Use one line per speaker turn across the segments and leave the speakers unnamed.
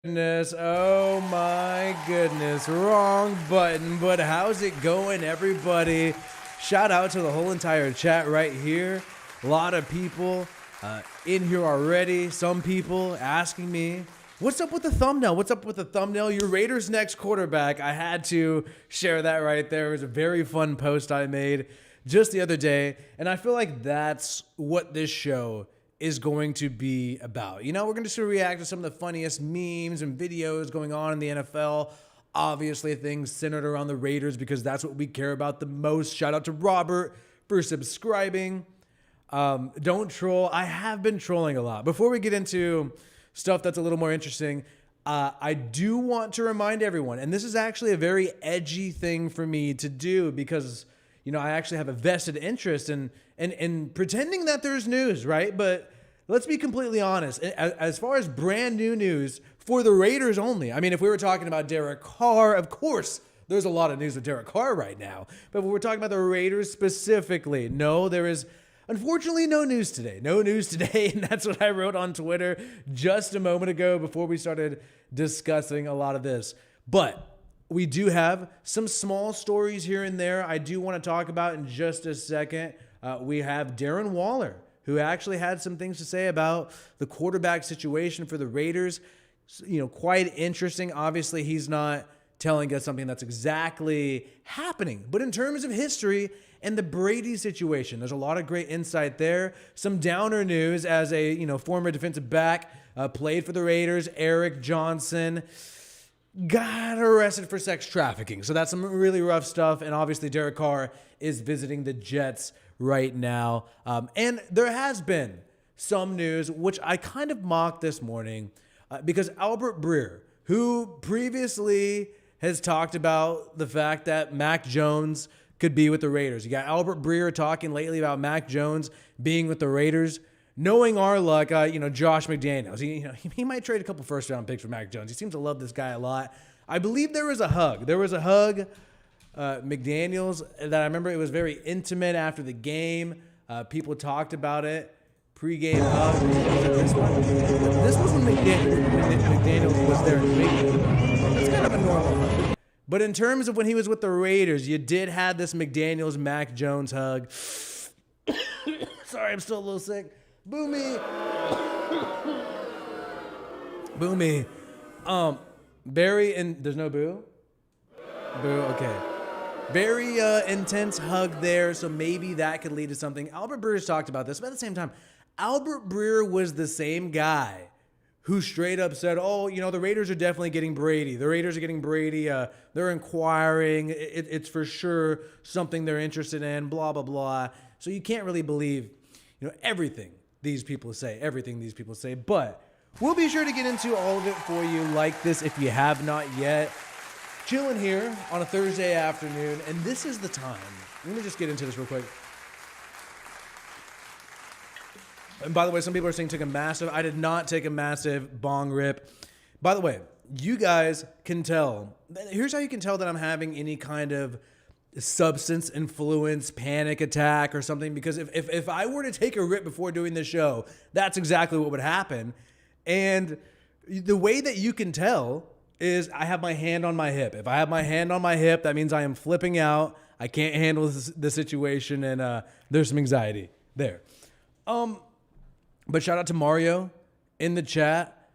Goodness, oh my goodness, wrong button, but how's it going, everybody? Shout out to the whole entire chat right here. A lot of people in here already. Some people asking me, what's up with the thumbnail? What's up with the thumbnail? Your Raiders' next quarterback. I had to share that right there. It was a very fun post I made just the other day, and I feel like that's what this show is going to be about. You know, we're going to sort of react to some of the funniest memes and videos going on in the NFL. Obviously, things centered around the Raiders because that's what we care about the most. Shout out to Robert for subscribing. Don't troll. I have been trolling a lot. Before we get into stuff that's a little more interesting, I do want to remind everyone, and this is actually a very edgy thing for me to do because, you know, I actually have a vested interest in pretending that there's news, right? But let's be completely honest. As far as brand new news for the Raiders only, I mean, if we were talking about Derek Carr, of course, there's a lot of news with Derek Carr right now. But if we're talking about the Raiders specifically, no, there is unfortunately no news today. No news today, and that's what I wrote on Twitter just a moment ago before we started discussing a lot of this. But we do have some small stories here and there I do want to talk about in just a second. We have Darren Waller, who actually had some things to say about the quarterback situation for the Raiders. You know, quite interesting. Obviously, he's not telling us something that's exactly happening. But in terms of history and the Brady situation, there's a lot of great insight there. Some downer news as a, you know, former defensive back, played for the Raiders, Eric Johnson, got arrested for sex trafficking. So that's some really rough stuff. And obviously, Derek Carr is visiting the Jets right now. And there has been some news, which I kind of mocked this morning, because Albert Breer, who previously has talked about the fact that Mac Jones could be with the Raiders. You got Albert Breer talking lately about Mac Jones being with the Raiders. Knowing our luck, you know, Josh McDaniels, he might trade a couple first-round picks for Mac Jones. He seems to love this guy a lot. I believe there was a hug. McDaniels, that I remember it was very intimate after the game. People talked about it. Pre-game hug. This was when McDaniels was there in the big. That's kind of a normal hug. But in terms of when he was with the Raiders, you did have this McDaniels-Mac Jones hug. Sorry, I'm still a little sick. Boomy. Boomy. Very, and there's no boo? Boo, okay. Very intense hug there, so maybe that could lead to something. Albert Breer's talked about this, but at the same time, Albert Breer was the same guy who straight up said, oh, you know, the Raiders are definitely getting Brady. The Raiders are getting Brady. They're inquiring. It's for sure something they're interested in, blah, blah, blah. So you can't really believe, you know, everything these people say. But we'll be sure to get into all of it for you like this if you have not yet. Chilling here on a Thursday afternoon, and this is the time. Let me just get into this real quick. And by the way, some people are saying I did not take a massive bong rip. By the way, you guys can tell. Here's how you can tell that I'm having any kind of substance influence panic attack or something, because if I were to take a rip before doing this show, that's exactly what would happen. And the way that you can tell is I have my hand on my hip. If I have my hand on my hip, that means I am flipping out. I can't handle the situation, and there's some anxiety there. But shout out to Mario in the chat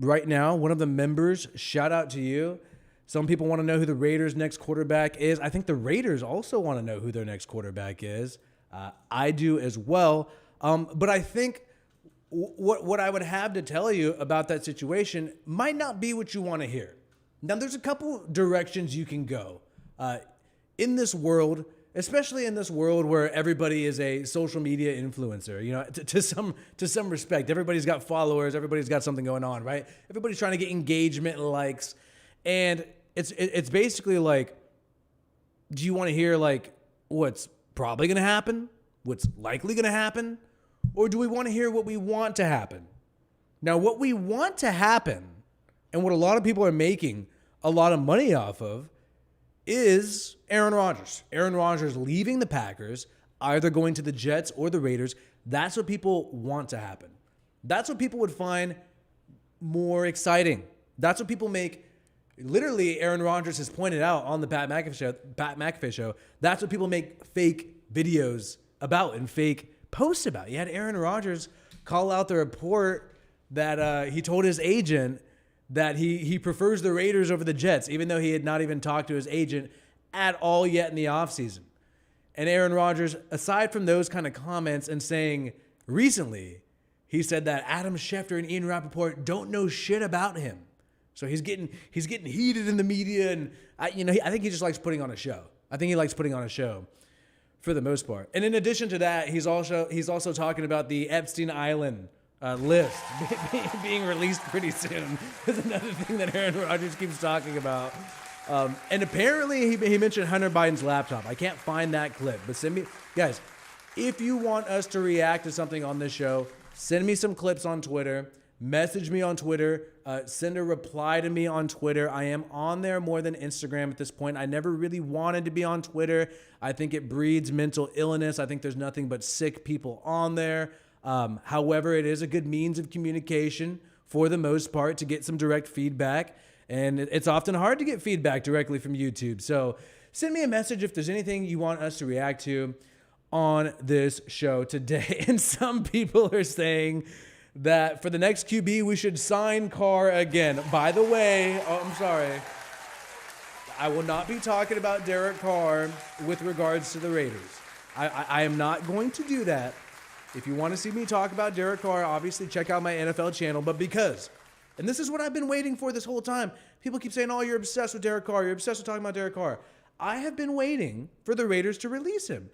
right now, one of the members. Shout out to you. Some people want to know who the Raiders' next quarterback is. I think the Raiders also want to know who their next quarterback is. I do as well. But I think what I would have to tell you about that situation might not be what you want to hear. Now, there's a couple directions you can go. In this world, especially in this world where everybody is a social media influencer, you know, to some respect, everybody's got followers, everybody's got something going on, right? Everybody's trying to get engagement and likes. And it's basically like, do you want to hear like what's probably going to happen? What's likely going to happen? Or do we want to hear what we want to happen? Now, what we want to happen and what a lot of people are making a lot of money off of is Aaron Rodgers. Aaron Rodgers leaving the Packers, either going to the Jets or the Raiders. That's what people want to happen. That's what people would find more exciting. That's what people make. Literally, Aaron Rodgers has pointed out on the Pat McAfee show, that's what people make fake videos about and fake posts about. You had Aaron Rodgers call out the report that he told his agent that he prefers the Raiders over the Jets, even though he had not even talked to his agent at all yet in the offseason. And Aaron Rodgers, aside from those kind of comments and saying recently, he said that Adam Schefter and Ian Rappaport don't know shit about him. So he's getting heated in the media, and I think he just likes putting on a show. I think he likes putting on a show for the most part. And in addition to that, he's also talking about the Epstein Island list being released pretty soon. Is another thing that Aaron Rodgers keeps talking about. And apparently he mentioned Hunter Biden's laptop. I can't find that clip, but send me, guys, if you want us to react to something on this show, send me some clips on Twitter. Message me on Twitter. Send a reply to me on Twitter. I am on there more than Instagram at this point. I never really wanted to be on Twitter. I think it breeds mental illness. I think there's nothing but sick people on there. However, it is a good means of communication for the most part to get some direct feedback. And it's often hard to get feedback directly from YouTube. So send me a message if there's anything you want us to react to on this show today. And some people are saying that for the next QB, we should sign Carr again. By the way, I'm sorry. I will not be talking about Derek Carr with regards to the Raiders. I am not going to do that. If you want to see me talk about Derek Carr, obviously check out my NFL channel. But because, and this is what I've been waiting for this whole time, people keep saying, oh, you're obsessed with Derek Carr. You're obsessed with talking about Derek Carr. I have been waiting for the Raiders to release him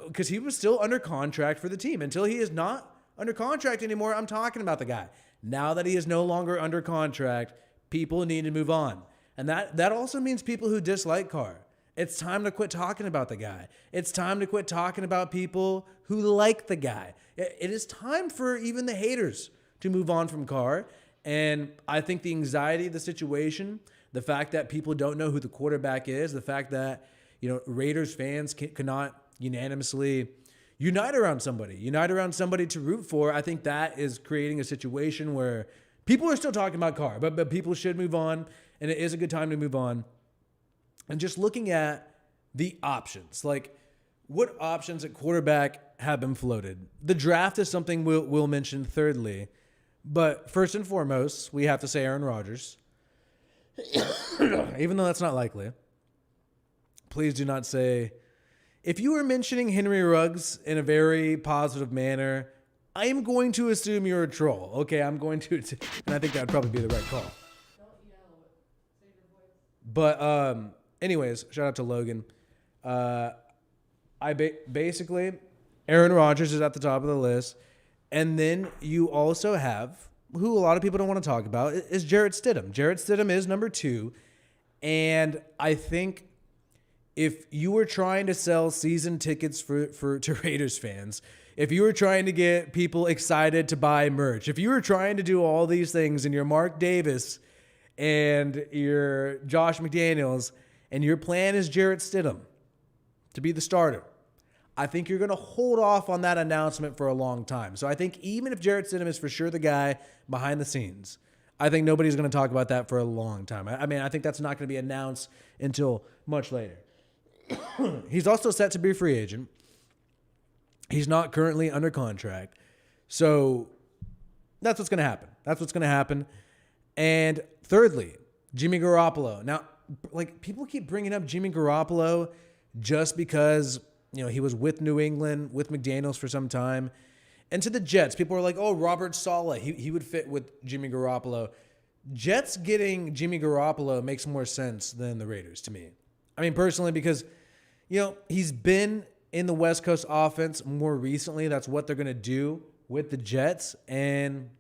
because he was still under contract for the team. Until he is not under contract anymore, I'm talking about the guy. Now that he is no longer under contract, people need to move on. And that also means people who dislike Carr. It's time to quit talking about the guy. It's time to quit talking about people who like the guy. It is time for even the haters to move on from Carr. And I think the anxiety of the situation, the fact that people don't know who the quarterback is, the fact that, Raiders fans cannot unanimously unite around somebody to root for, I think that is creating a situation where people are still talking about Carr, but people should move on, and it is a good time to move on. And just looking at the options, like what options at quarterback have been floated. The draft is something we'll mention thirdly, but first and foremost, we have to say Aaron Rodgers. Even though that's not likely, please do not say. If you were mentioning Henry Ruggs in a very positive manner, I am going to assume you're a troll. Okay, I'm going to, and I think that would probably be the right call.
Don't yell. Save your voice.
But anyways, shout out to Logan. Basically, Aaron Rodgers is at the top of the list, and then you also have, who a lot of people don't want to talk about, is Jarrett Stidham. Jarrett Stidham is number 2, and I think if you were trying to sell season tickets to Raiders fans, if you were trying to get people excited to buy merch, if you were trying to do all these things and you're Mark Davis and you're Josh McDaniels and your plan is Jarrett Stidham to be the starter, I think you're going to hold off on that announcement for a long time. So I think even if Jarrett Stidham is for sure the guy behind the scenes, I think nobody's going to talk about that for a long time. I think that's not going to be announced until much later. He's also set to be a free agent. He's not currently under contract. So that's what's going to happen. And thirdly, Jimmy Garoppolo. Now, people keep bringing up Jimmy Garoppolo just because, he was with New England, with McDaniels for some time. And to the Jets, people are like, oh, Robert Saleh, he would fit with Jimmy Garoppolo. Jets getting Jimmy Garoppolo makes more sense than the Raiders to me. I mean, personally, because he's been in the West Coast offense more recently. That's what they're going to do with the Jets. And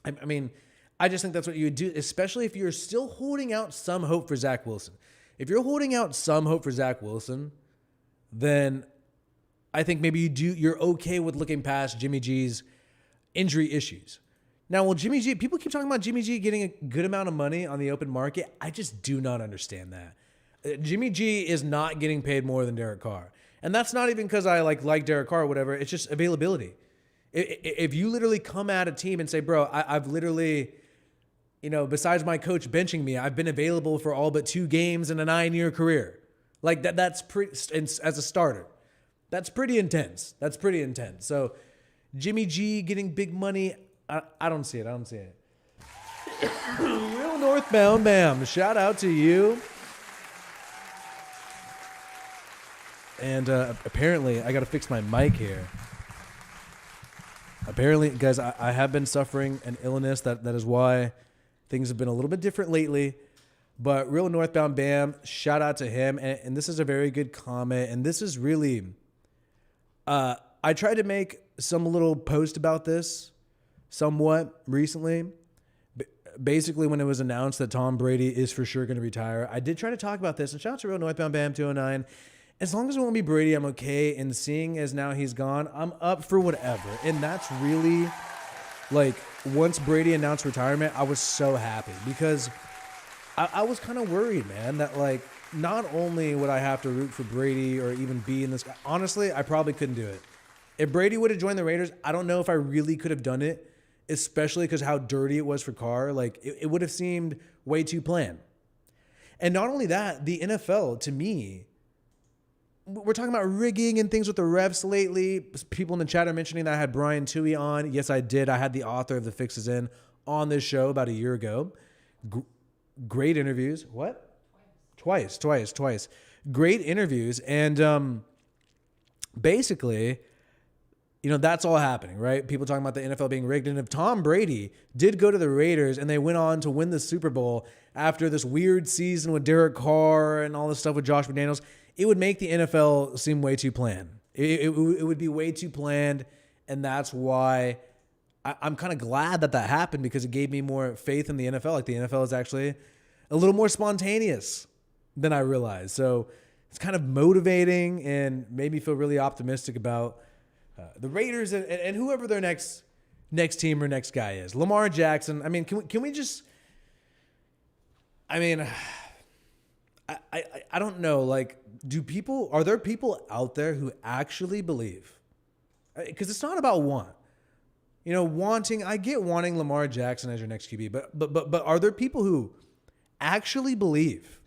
I mean, I just think that's what you would do, especially if you're still holding out some hope for Zach Wilson. If you're holding out some hope for Zach Wilson, then I think maybe you're okay with looking past Jimmy G's injury issues. Now, will Jimmy G, people keep talking about Jimmy G getting a good amount of money on the open market. I just do not understand that. Jimmy G is not getting paid more than Derek Carr. And that's not even because I like Derek Carr or whatever. It's just availability. If you literally come at a team and say, bro, I've literally, besides my coach benching me, I've been available for all but 2 games in a 9-year career. Like that's pretty, as a starter. That's pretty intense. So Jimmy G getting big money, I don't see it. Real Northbound Bam. Shout out to you. And apparently, I got to fix my mic here. Apparently, guys, I have been suffering an illness. That is why things have been a little bit different lately. But Real Northbound Bam, shout out to him. And this is a very good comment. And this is really, I tried to make some little post about this somewhat recently. Basically, when it was announced that Tom Brady is for sure going to retire, I did try to talk about this. And shout out to Real Northbound Bam 209. As long as it won't be Brady, I'm okay. And seeing as now he's gone, I'm up for whatever. And that's really, once Brady announced retirement, I was so happy because I was kind of worried, man, that, not only would I have to root for Brady or even be in this. Honestly, I probably couldn't do it. If Brady would have joined the Raiders, I don't know if I really could have done it, especially because how dirty it was for Carr. It would have seemed way too planned. And not only that, the NFL, to me, we're talking about rigging and things with the refs lately. People in the chat are mentioning that I had Brian Toohey on. Yes, I did. I had the author of The Fixes In on this show about a year ago. Great interviews. What? Twice. Great interviews. And basically, that's all happening, right? People talking about the NFL being rigged. And if Tom Brady did go to the Raiders and they went on to win the Super Bowl after this weird season with Derek Carr and all this stuff with Josh McDaniels, it would make the NFL seem way too planned. It would be way too planned, and that's why I'm kind of glad that happened because it gave me more faith in the NFL. The NFL is actually a little more spontaneous than I realized. So it's kind of motivating and made me feel really optimistic about the Raiders and whoever their next team or next guy is. Lamar Jackson. I mean, can we just? I mean, I don't know. Are there people out there who actually believe? Because it's not about want. I get wanting Lamar Jackson as your next QB, but are there people who actually believe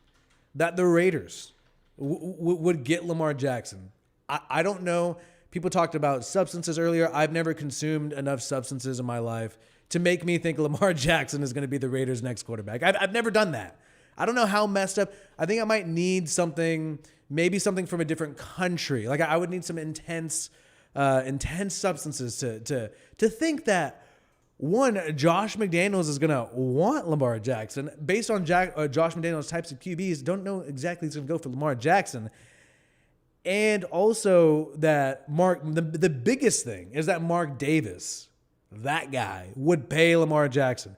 that the Raiders would get Lamar Jackson? I don't know. People talked about substances earlier. I've never consumed enough substances in my life to make me think Lamar Jackson is going to be the Raiders' next quarterback. I've never done that. I don't know how messed up. I think I might need something, maybe something from a different country. I would need some intense substances to think that, one, Josh McDaniels is going to want Lamar Jackson. Based on Josh McDaniels' types of QBs, don't know exactly he's going to go for Lamar Jackson. And also that the biggest thing is that Mark Davis, that guy, would pay Lamar Jackson.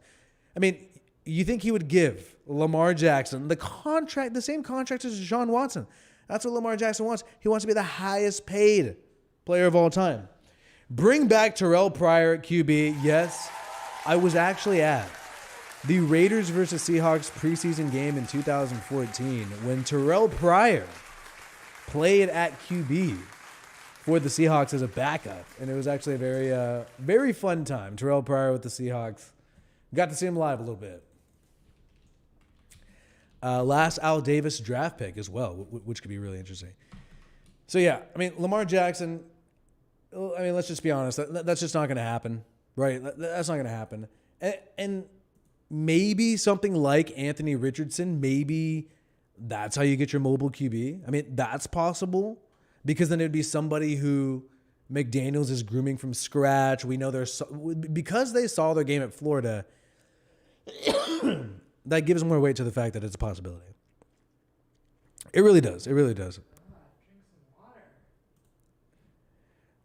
I mean, you think he would give Lamar Jackson the same contract as Deshaun Watson? That's what Lamar Jackson wants. He wants to be the highest paid player of all time. Bring back Terrell Pryor at QB. Yes, I was actually at the Raiders versus Seahawks preseason game in 2014 when Terrell Pryor played at QB for the Seahawks as a backup. And it was actually a very, very fun time. Terrell Pryor with the Seahawks. Got to see him live a little bit. Last Al Davis draft pick as well, which could be really interesting. So, yeah, I mean, Lamar Jackson, let's just be honest. That's just not going to happen, right? That's not going to happen. And maybe something like Anthony Richardson, maybe that's how you get your mobile QB. I mean, that's possible because then it'd be somebody who McDaniels is grooming from scratch. We know because they saw their game at Florida, that gives more weight to the fact that it's a possibility. It really does.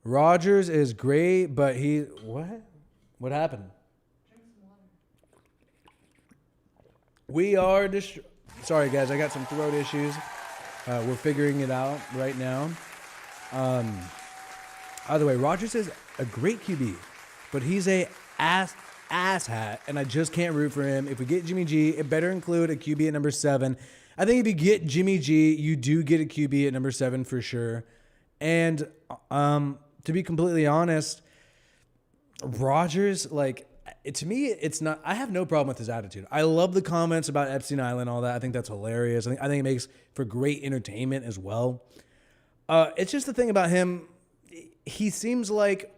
Rodgers is great, but what? What happened? We are sorry guys, I got some throat issues. We're figuring it out right now. Either way, Rodgers is a great QB, but he's a ass hat, and I just can't root for him. If we get Jimmy G, it better include a QB at number 7. I think if you get Jimmy G, you do get a QB at number 7 for sure. And to be completely honest, Rodgers, like, to me, it's not. I have no problem with his attitude. I love the comments about Epstein Island, all that. I think that's hilarious. I think it makes for great entertainment as well. It's just the thing about him. He seems like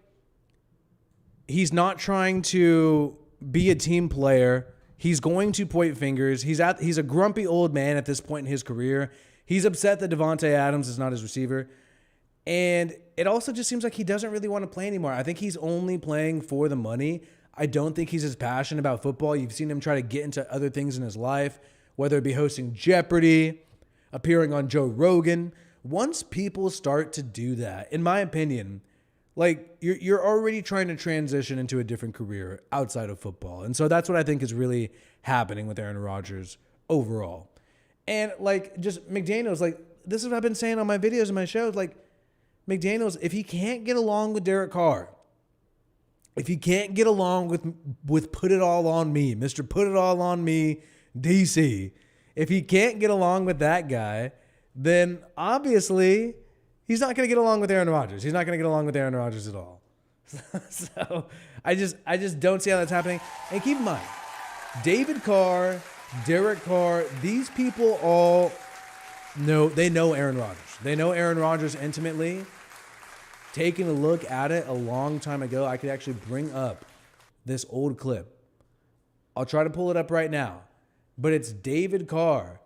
he's not trying to be a team player. He's going to point fingers. He's a grumpy old man at this point in his career. He's upset that Devontae Adams is not his receiver. And it also just seems like he doesn't really want to play anymore. I think he's only playing for the money. I don't think he's as passionate about football. You've seen him try to get into other things in his life, whether it be hosting Jeopardy, appearing on Joe Rogan. Once people start to do that, in my opinion, like you're already trying to transition into a different career outside of football. And so that's what I think is really happening with Aaron Rodgers overall. And like just McDaniels, like this is what I've been saying on my videos and my shows, like McDaniels, if he can't get along with Derek Carr, if he can't get along with put it all on me, Mr. Put It All on Me, DC, if he can't get along with that guy, then obviously he's not going to get along with Aaron Rodgers. He's not going to get along with Aaron Rodgers at all. So I just don't see how that's happening. And keep in mind, David Carr, Derek Carr, these people all know Aaron Rodgers. They know Aaron Rodgers intimately. Taking a look at it a long time ago, I could actually bring up this old clip. I'll try to pull it up right now. But it's David Carr.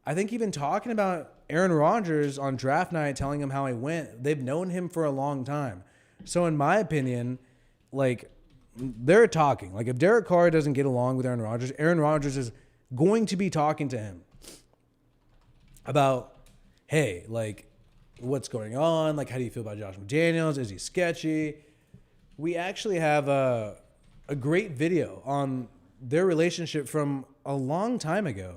I think even talking about Aaron Rodgers on draft night, telling him how he went, they've known him for a long time. So in my opinion, like, they're talking. Like, if Derek Carr doesn't get along with Aaron Rodgers is going to be talking to him about, hey, like, what's going on? Like, how do you feel about Josh McDaniels? Is he sketchy? We actually have a great video on their relationship from a long time ago.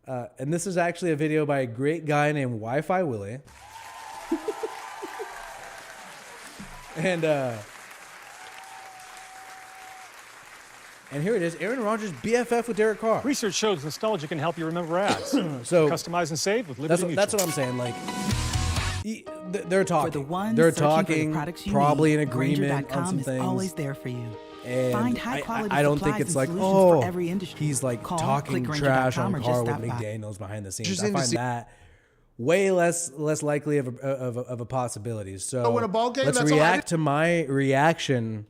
And this is actually a video by a great guy named WiFiWillie. And here it is, Aaron Rodgers, BFF with Derek Carr.
Research shows nostalgia can help you remember ads.
So
customize and save with Liberty Mutual.
That's what I'm saying. Like, they're talking.
For the ones
they're
searching
talking.
for the products you
Probably
need,
an agreement on some
Grainger.com
things.
is always there for you.
And
Find high-quality
I don't think
supplies
it's
and
like,
solutions
oh,
for every industry.
he's like
Call,
talking
click
trash
Grainger.com
on
or
Carr
just
with
stop by.
McDaniels behind the scenes.
Interesting
I
to
find
see.
that way less likely of a possibility. So
win a ball game,
let's
that's all I
react to my reaction.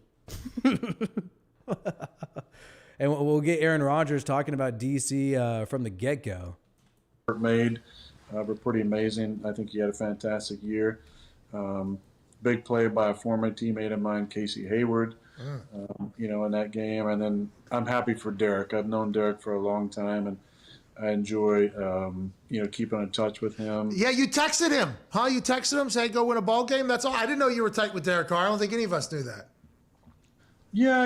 And we'll get Aaron Rodgers talking about DC from the get-go.
Made were pretty amazing. I think he had a fantastic year. Big play by a former teammate of mine, Casey Hayward, in that game. And then I'm happy for Derek. I've known Derek for a long time, and I enjoy, keeping in touch with him.
Yeah, you texted him, huh? You texted him saying go win a ball game. That's all. I didn't know you were tight with Derek Carr. I don't think any of us knew that.
Yeah,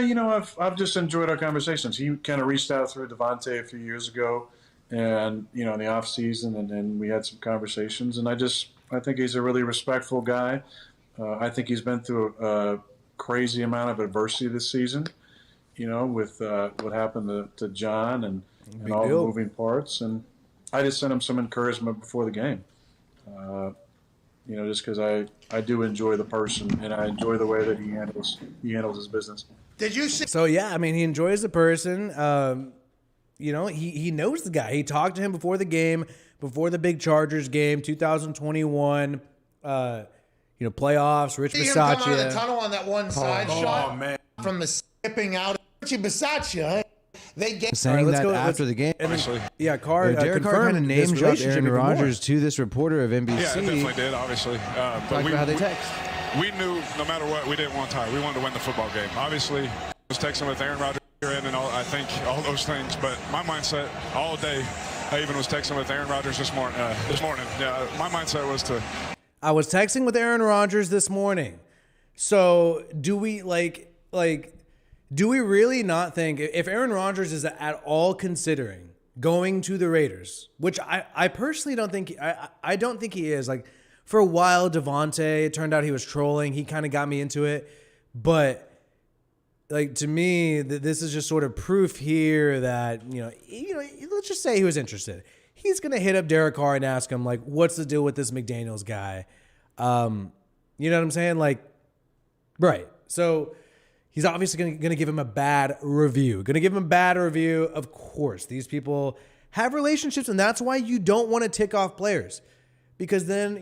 I've just enjoyed our conversations. He kind of reached out through Devontae a few years ago, and in the off season, and we had some conversations. And I think he's a really respectful guy. I think he's been through a crazy amount of adversity this season. With what happened to John and all the moving parts. And I just sent him some encouragement before the game. Just because I do enjoy the person, and I enjoy the way that he handles his business.
Did you see?
So yeah, I mean, he enjoys the person. He knows the guy. He talked to him before the game, before the big Chargers game, 2021. Playoffs. Rich
See him come out of the
Bisaccia.
tunnel on that one side shot
man.
from the skipping out. Richie Bisaccia. They get
Saying
let's
that
go-
after
let's-
the game.
And then, Carr.
Derek Carr kind of
confirmed
name
this
dropped
relationship
Aaron
even more.
Rodgers to this reporter of NBC.
Yeah, it definitely did, obviously.
Talk about how they text.
We knew no matter what, we didn't want to tie. We wanted to win the football game. Obviously, I was texting with Aaron Rodgers and all, I think all those things. But my mindset all day, I even was texting with Aaron Rodgers this morning. Yeah, my mindset was to.
I was texting with Aaron Rodgers this morning. So do we do we really not think if Aaron Rodgers is at all considering going to the Raiders, which I personally don't think I don't think he is. Like for a while, Devontae, it turned out he was trolling. He kind of got me into it, but like to me, this is just sort of proof here that let's just say he was interested. He's gonna hit up Derek Carr and ask him like, "What's the deal with this McDaniels guy?" You know what I'm saying? Like, right. So he's obviously going to give him a bad review. Of course, these people have relationships, and that's why you don't want to tick off players. Because then,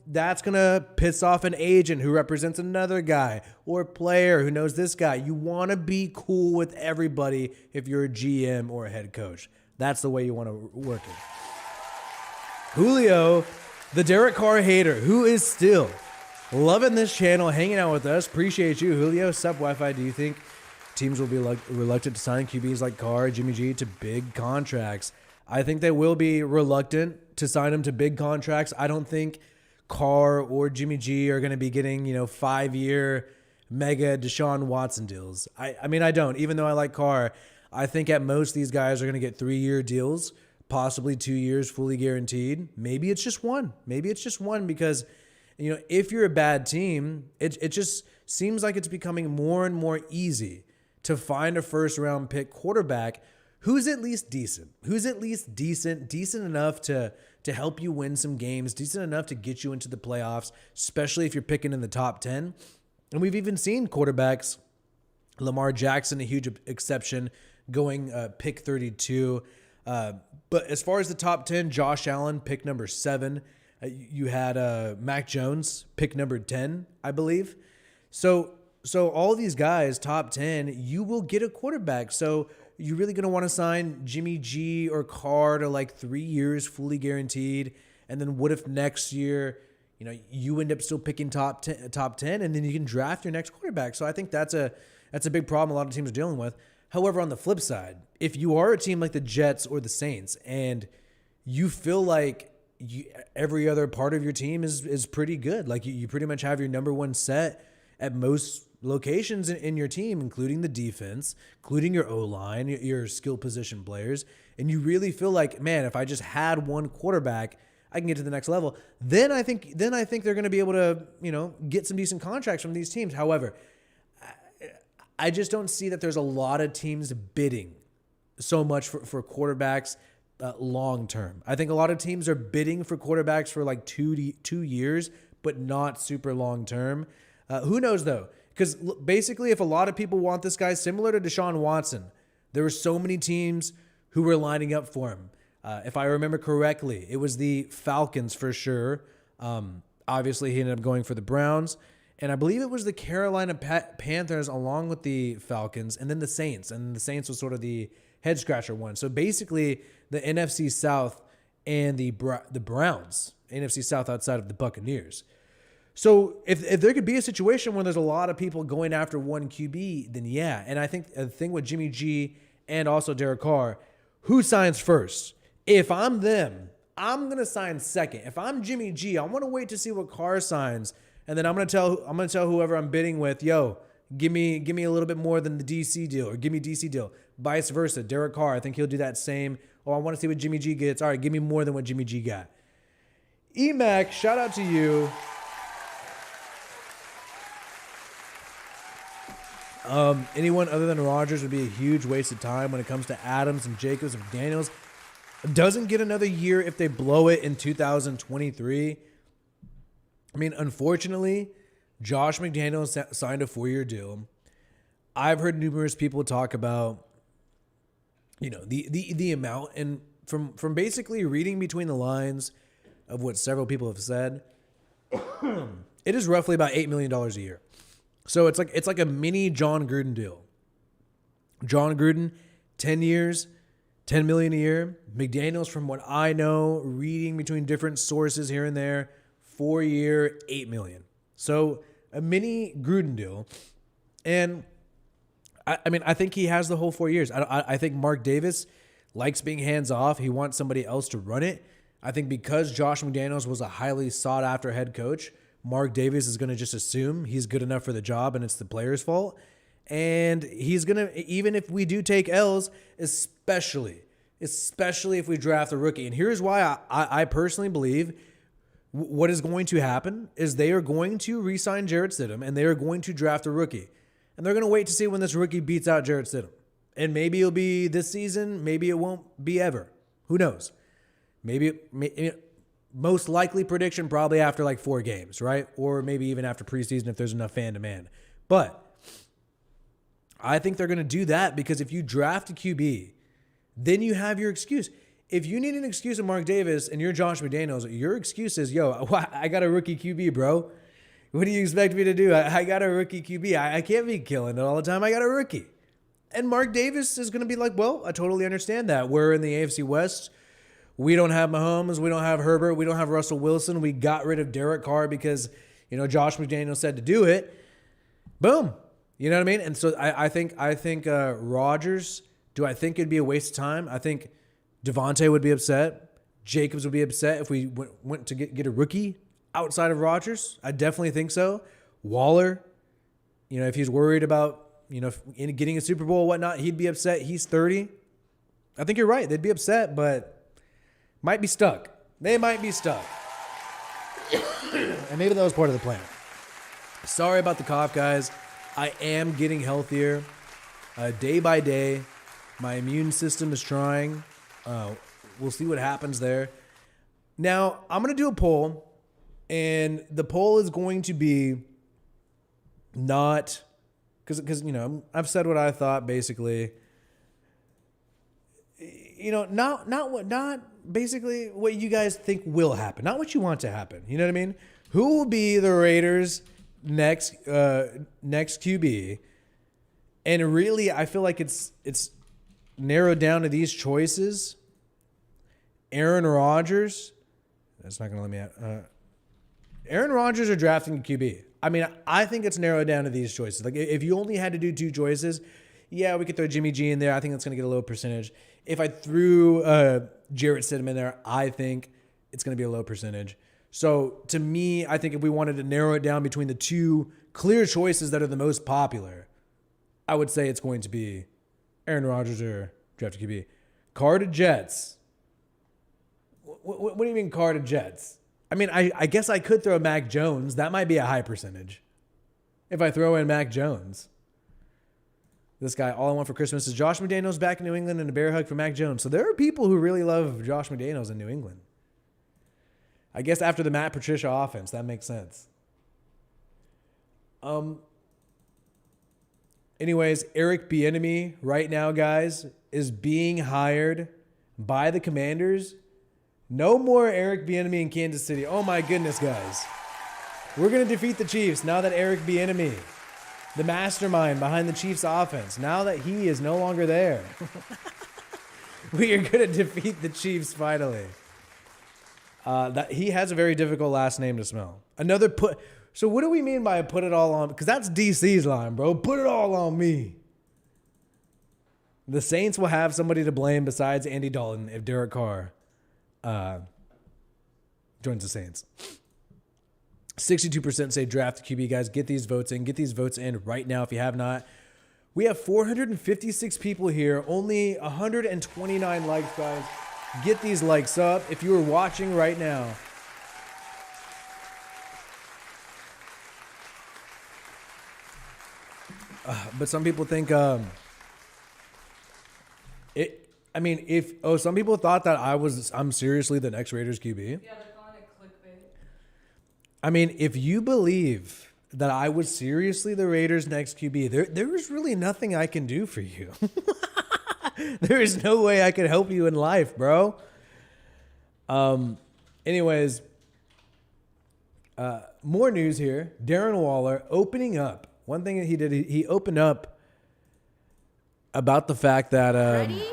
that's going to piss off an agent who represents another guy or a player who knows this guy. You want to be cool with everybody if you're a GM or a head coach. That's the way you want to work it. Julio, the Derek Carr hater, who is still loving this channel, hanging out with us. Appreciate you, Julio. Sup, Wi-Fi. Do you think teams will be reluctant to sign QBs like Carr, Jimmy G to big contracts? I think they will be reluctant to sign them to big contracts. I don't think Carr or Jimmy G are going to be getting, 5-year mega Deshaun Watson deals. I mean, I don't. Even though I like Carr, I think at most these guys are going to get 3-year deals, possibly 2 years fully guaranteed. Maybe it's just one. Because if you're a bad team, it just seems like it's becoming more and more easy to find a first-round pick quarterback who's at least decent, decent enough to help you win some games, decent enough to get you into the playoffs, especially if you're picking in the top 10. And we've even seen quarterbacks, Lamar Jackson, a huge exception, going pick 32. But as far as the top 10, Josh Allen, pick number 7. You had Mac Jones, pick number 10, I believe. So all these guys, top 10, you will get a quarterback. So you're really going to want to sign Jimmy G or Carr to like 3 years fully guaranteed. And then what if next year, you end up still picking top 10, and then you can draft your next quarterback. So I think that's a big problem a lot of teams are dealing with. However, on the flip side, if you are a team like the Jets or the Saints and you feel like every other part of your team is pretty good. Like you pretty much have your number one set at most locations in your team, including the defense, including your O-line, your skill position players. And you really feel like, man, if I just had one quarterback, I can get to the next level. Then I think they're going to be able to, get some decent contracts from these teams. However, I just don't see that there's a lot of teams bidding so much for quarterbacks long term. I think a lot of teams are bidding for quarterbacks for like 2 years, but not super long term. Who knows though? Because basically, if a lot of people want this guy, similar to Deshaun Watson, there were so many teams who were lining up for him. If I remember correctly, it was the Falcons for sure. Obviously, he ended up going for the Browns. And I believe it was the Carolina Panthers along with the Falcons and then the Saints. And the Saints was sort of the head scratcher one. So basically, the NFC South and the Browns, NFC South outside of the Buccaneers. So if there could be a situation where there's a lot of people going after one QB, then yeah. And I think the thing with Jimmy G and also Derek Carr, who signs first? If I'm them, I'm gonna sign second. If I'm Jimmy G, I want to wait to see what Carr signs, and then I'm gonna tell whoever I'm bidding with, yo, give me a little bit more than the DC deal, or give me DC deal. Vice versa, Derek Carr, I think he'll do that same. Oh, I want to see what Jimmy G gets. All right, give me more than what Jimmy G got. Emac, shout out to you. Anyone other than Rodgers would be a huge waste of time when it comes to Adams and Jacobs and McDaniels. Doesn't get another year if they blow it in 2023. I mean, unfortunately, Josh McDaniels signed a 4-year deal. I've heard numerous people talk about, the amount, and from basically reading between the lines of what several people have said, it is roughly about $8 million a year. So it's like a mini John Gruden deal. John Gruden, 10 years, $10 million a year. McDaniels, from what I know, reading between different sources here and there, 4-year, $8 million. So a mini Gruden deal. And I think he has the whole 4 years. I think Mark Davis likes being hands off. He wants somebody else to run it. I think because Josh McDaniels was a highly sought after head coach Mark Davis is going to just assume he's good enough for the job and it's the player's fault. And he's going to, even if we do take L's, especially if we draft a rookie. And here's why I personally believe what is going to happen is they are going to re-sign Jarrett Stidham and they are going to draft a rookie. And they're going to wait to see when this rookie beats out Jarrett Stidham. And maybe it'll be this season. Maybe it won't be ever. Who knows? Most likely prediction probably after like 4 games, right? Or maybe even after preseason if there's enough fan demand. But I think they're going to do that because if you draft a QB, then you have your excuse. If you need an excuse of Mark Davis and you're Josh McDaniels, your excuse is, yo, I got a rookie QB, bro. What do you expect me to do? I got a rookie QB. I can't be killing it all the time. I got a rookie. And Mark Davis is going to be like, well, I totally understand that. We're in the AFC West. We don't have Mahomes. We don't have Herbert. We don't have Russell Wilson. We got rid of Derek Carr because, Josh McDaniels said to do it. Boom. You know what I mean? And so I think Rodgers, do I think it'd be a waste of time? I think Devontae would be upset. Jacobs would be upset if we went to get a rookie outside of Rodgers. I definitely think so. Waller, if he's worried about, getting a Super Bowl or whatnot, he'd be upset. He's 30. I think you're right. They'd be upset, but might be stuck. They might be stuck. And maybe that was part of the plan. Sorry about the cough, guys. I am getting healthier day by day. My immune system is trying. We'll see what happens there. Now, I'm going to do a poll, and the poll is going to be not because I've said what I thought basically. Not basically what you guys think will happen, not what you want to happen. You know what I mean? Who will be the Raiders' next QB? And really, I feel like it's narrowed down to these choices. Aaron Rodgers. That's not going to let me out. Aaron Rodgers are drafting a QB. I mean, I think it's narrowed down to these choices. Like, if you only had to do 2 choices, yeah, we could throw Jimmy G in there. I think that's going to get a low percentage. If I threw Jarrett Stidham in there, I think it's going to be a low percentage. So, to me, I think if we wanted to narrow it down between the 2 clear choices that are the most popular, I would say it's going to be Aaron Rodgers or draft a QB. Carr to Jets. What do you mean Carr to Jets? I mean, I guess I could throw Mac Jones. That might be a high percentage. If I throw in Mac Jones. This guy, all I want for Christmas is Josh McDaniels back in New England and a bear hug for Mac Jones. So there are people who really love Josh McDaniels in New England. I guess after the Matt Patricia offense, that makes sense. Anyways, Eric Bieniemy right now, guys, is being hired by the Commanders. No more Eric Bieniemy in Kansas City. Oh my goodness, guys. We're going to defeat the Chiefs now that Eric Bieniemy, the mastermind behind the Chiefs offense, now that he is no longer there. We are going to defeat the Chiefs finally. That he has a very difficult last name to spell. So what do we mean by put it all on? Because that's DC's line, bro. Put it all on me. The Saints will have somebody to blame besides Andy Dalton if Derek Carr joins the Saints. 62% say draft QB, guys. Get these votes in. Get these votes in right now if you have not. We have 456 people here. Only 129 likes, guys. Get these likes up if you are watching right now. But some people think some people thought that I'm seriously the next Raiders QB.
Yeah, they're calling it clickbait.
I mean, if you believe that I was seriously the Raiders' next QB, there is really nothing I can do for you. There is no way I could help you in life, bro. Anyways, more news here. Darren Waller opening up. One thing that he did, he opened up about the fact that.
Ready?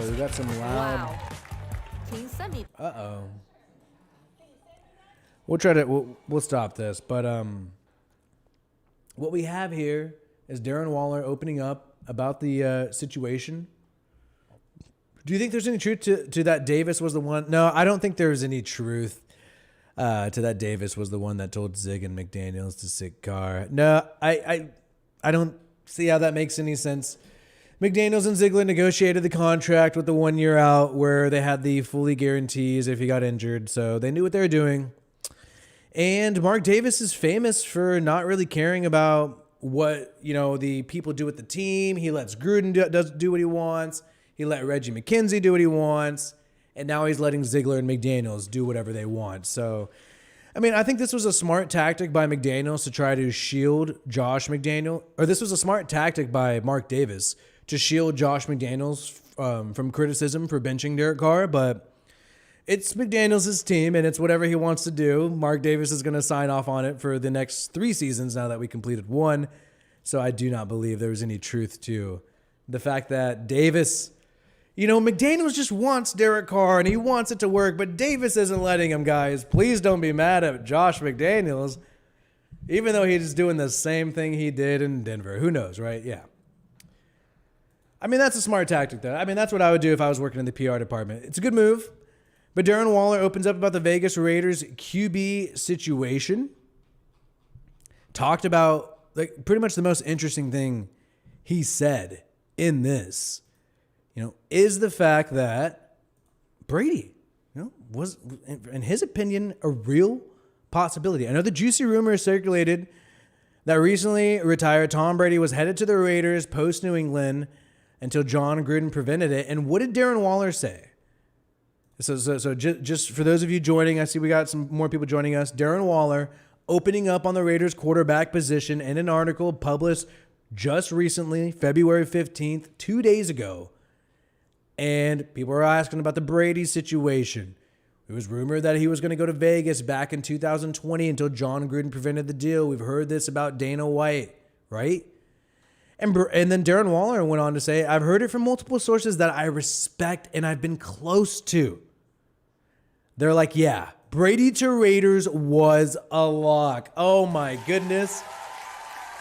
We got some loud.
Wow. Can you send me?
We'll stop this, but what we have here is Darren Waller opening up about the situation. Do you think there's any truth to that Davis was the one? No, I don't think there's any truth. to that Davis was the one that told Zig and McDaniels to sit Carr. No, I don't see how that makes any sense. McDaniels and Ziegler negotiated the contract with the 1 year out where they had the fully guarantees if he got injured. So they knew what they were doing. And Mark Davis is famous for not really caring about what, the people do with the team. He lets Gruden do what he wants. He let Reggie McKenzie do what he wants. And now he's letting Ziegler and McDaniels do whatever they want. So, I think this was a smart tactic by McDaniels to try to shield Josh McDaniel. Or this was a smart tactic by Mark Davis to shield Josh McDaniels from criticism for benching Derek Carr. But it's McDaniels' team, and it's whatever he wants to do. Mark Davis is going to sign off on it for the next 3 seasons now that we completed 1. So I do not believe there was any truth to the fact that Davis... McDaniels just wants Derek Carr, and he wants it to work, but Davis isn't letting him, guys. Please don't be mad at Josh McDaniels, even though he's doing the same thing he did in Denver. Who knows, right? Yeah. That's a smart tactic, though. That's what I would do if I was working in the PR department. It's a good move, but Darren Waller opens up about the Vegas Raiders QB situation. Talked about, pretty much the most interesting thing he said in this. Is the fact that Brady, was, in his opinion, a real possibility. I know the juicy rumor circulated that recently retired Tom Brady was headed to the Raiders post New England until John Gruden prevented it. And what did Darren Waller say? So just for those of you joining, I see we got some more people joining us. Darren Waller opening up on the Raiders quarterback position in an article published just recently, February 15th, 2 days ago. And people are asking about the Brady situation. It was rumored that he was going to go to Vegas back in 2020 until John Gruden prevented the deal. We've heard this about Dana White, right? And then Darren Waller went on to say, I've heard it from multiple sources that I respect and I've been close to. They're like, yeah, Brady to Raiders was a lock. Oh my goodness.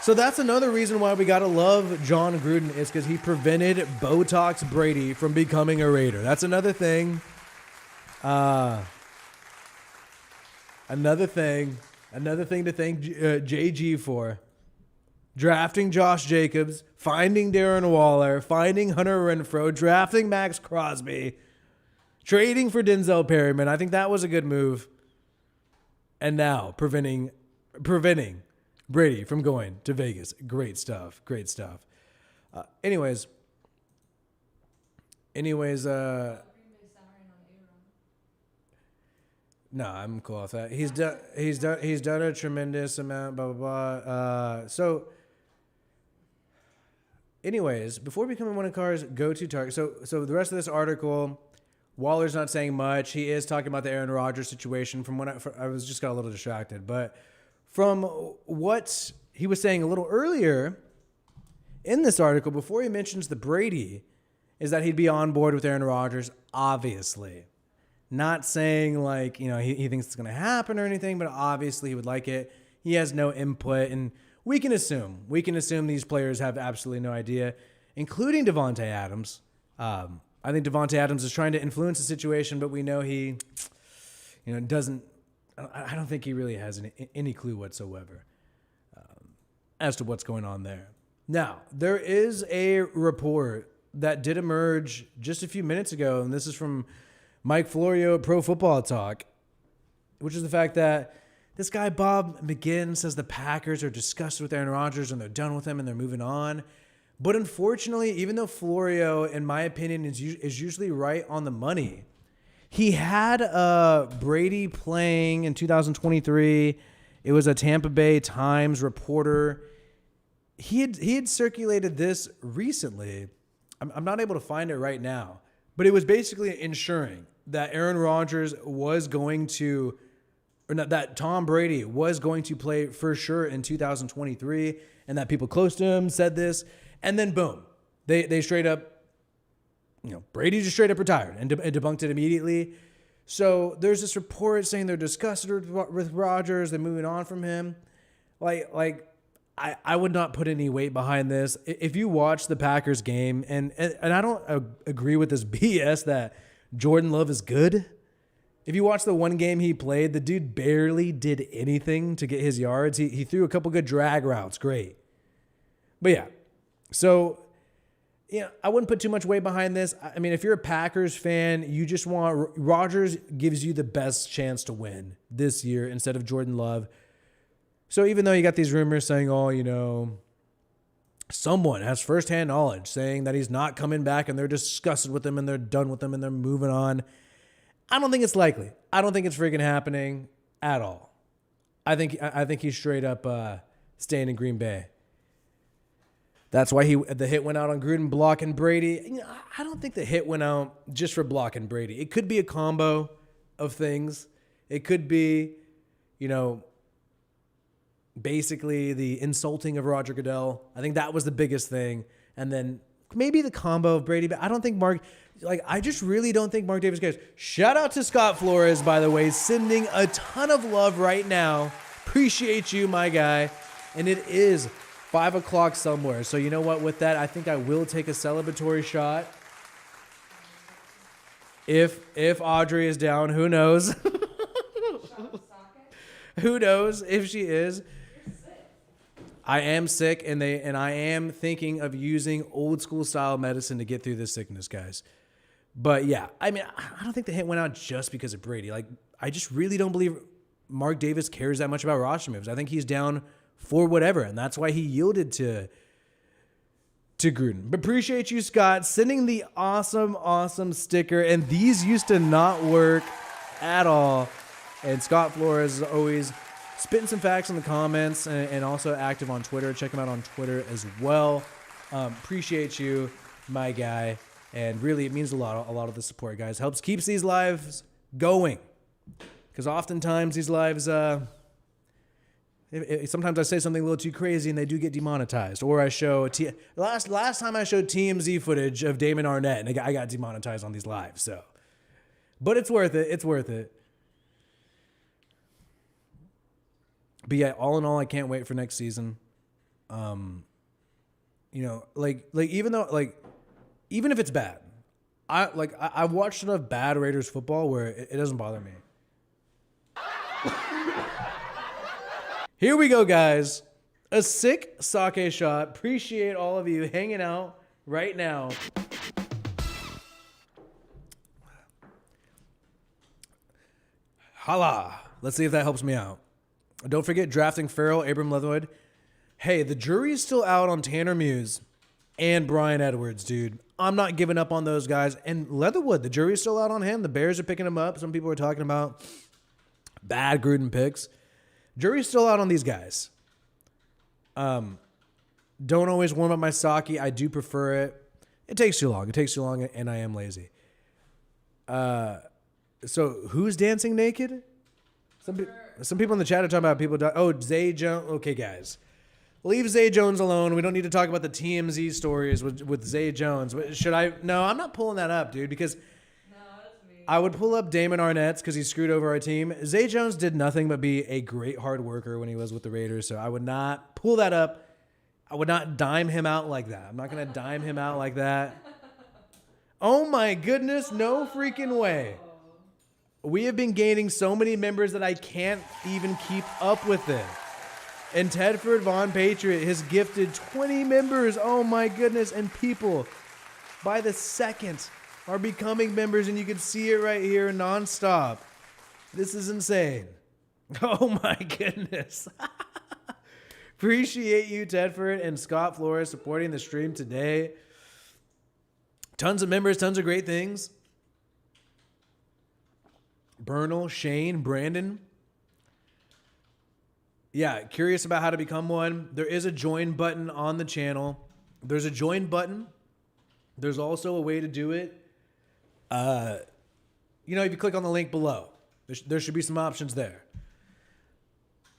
So that's another reason why we got to love John Gruden is because he prevented Botox Brady from becoming a Raider. That's another thing. Another thing to thank JG for. Drafting Josh Jacobs, finding Darren Waller, finding Hunter Renfrow, drafting Max Crosby, trading for Denzel Perryman. I think that was a good move. And now preventing Brady from going to Vegas. Great stuff. Anyways, no, I'm cool with that. He's done a tremendous amount, blah, blah, blah. So anyways, before becoming one of Carr's go-to targets, so the rest of this article, Waller's not saying much. He is talking about the Aaron Rodgers situation from when I was just got a little distracted, but from what he was saying a little earlier in this article, before he mentions the Brady, is that he'd be on board with Aaron Rodgers, obviously. Not saying he thinks it's going to happen or anything, but obviously he would like it. He has no input, and we can assume these players have absolutely no idea, including Davante Adams. I think Davante Adams is trying to influence the situation, but we know he, doesn't. I don't think he really has any clue whatsoever as to what's going on there. Now, there is a report that did emerge just a few minutes ago, and this is from Mike Florio at Pro Football Talk, which is the fact that this guy, Bob McGinn, says the Packers are disgusted with Aaron Rodgers and they're done with him and they're moving on. But unfortunately, even though Florio, in my opinion, is usually right on the money, he had Brady playing in 2023. It was a Tampa Bay Times reporter. He had circulated this recently. I'm not able to find it right now, but it was basically ensuring that Aaron Rodgers was going to, or not, that Tom Brady was going to play for sure in 2023, and that people close to him said this, and then boom, they straight up. Brady just straight up retired and debunked it immediately. So there's this report saying they're disgusted with Rodgers. They're moving on from him. I would not put any weight behind this. If you watch the Packers game, and I don't agree with this BS that Jordan Love is good. If you watch the one game he played, the dude barely did anything to get his yards. He threw a couple good drag routes. Great. But yeah, so, I wouldn't put too much weight behind this. I mean, if you're a Packers fan, you just want Rodgers gives you the best chance to win this year instead of Jordan Love. So even though you got these rumors saying, someone has firsthand knowledge saying that he's not coming back and they're disgusted with him and they're done with him and they're moving on, I don't think it's likely. I don't think it's freaking happening at all. I think he's straight up staying in Green Bay. That's why the hit went out on Gruden blocking Brady. I don't think the hit went out just for blocking Brady. It could be a combo of things. It could be, basically the insulting of Roger Goodell. I think that was the biggest thing. And then maybe the combo of Brady, but I don't think I just really don't think Mark Davis cares. Shout out to Scott Flores, by the way, sending a ton of love right now. Appreciate you, my guy. And it is 5 o'clock somewhere. So you know what? With that, I think I will take a celebratory shot. If Audrey is down, who knows? Who knows if she is? I am sick, and I am thinking of using old school style medicine to get through this sickness, guys. But yeah, I mean, I don't think the hit went out just because of Brady. I just really don't believe Mark Davis cares that much about roster moves. I think he's down for whatever, and that's why he yielded to Gruden. But appreciate you, Scott, sending the awesome sticker. And these used to not work at all. And Scott Flores is always spitting some facts in the comments and also active on Twitter. Check him out on Twitter as well. Appreciate you, my guy. And really, it means a lot of the support, guys. Helps keeps these lives going. Because oftentimes these lives, sometimes I say something a little too crazy and they do get demonetized. Or I show, last time I showed TMZ footage of Damon Arnett and I got demonetized on these lives. So, but it's worth it. It's worth it. But yeah, all in all, I can't wait for next season. Even if it's bad, I've watched enough bad Raiders football where it doesn't bother me. Here we go, guys. A sick sake shot. Appreciate all of you hanging out right now. Holla. Let's see if that helps me out. Don't forget drafting Farrell, Abram Leatherwood. Hey, the jury's still out on Tanner Muse and Brian Edwards, dude. I'm not giving up on those guys. And Leatherwood, the jury's still out on him. The Bears are picking him up. Some people are talking about bad Gruden picks. Jury's still out on these guys. Don't always warm up my sake. I do prefer it. It takes too long. And I am lazy. So who's dancing naked? Some people in the chat are talking about people. Zay Jones. Okay, guys. Leave Zay Jones alone. We don't need to talk about the TMZ stories with Zay Jones. Should I? No, I'm not pulling that up, dude, because I would pull up Damon Arnett's because he screwed over our team. Zay Jones did nothing but be a great hard worker when he was with the Raiders, so I would not pull that up. I would not dime him out like that. I'm not going to dime him out like that. Oh, my goodness. No freaking way. We have been gaining so many members that I can't even keep up with it. And Tedford Von Patriot has gifted 20 members. Oh, my goodness. And people, by the second, are becoming members. And you can see it right here nonstop. This is insane. Oh, my goodness. Appreciate you, Tedford and Scott Flores, supporting the stream today. Tons of members, tons of great things. Bernal, Shane, Brandon. Yeah, curious about how to become one. There is a join button on the channel. There's a join button. There's also a way to do it. If you click on the link below, there should be some options there.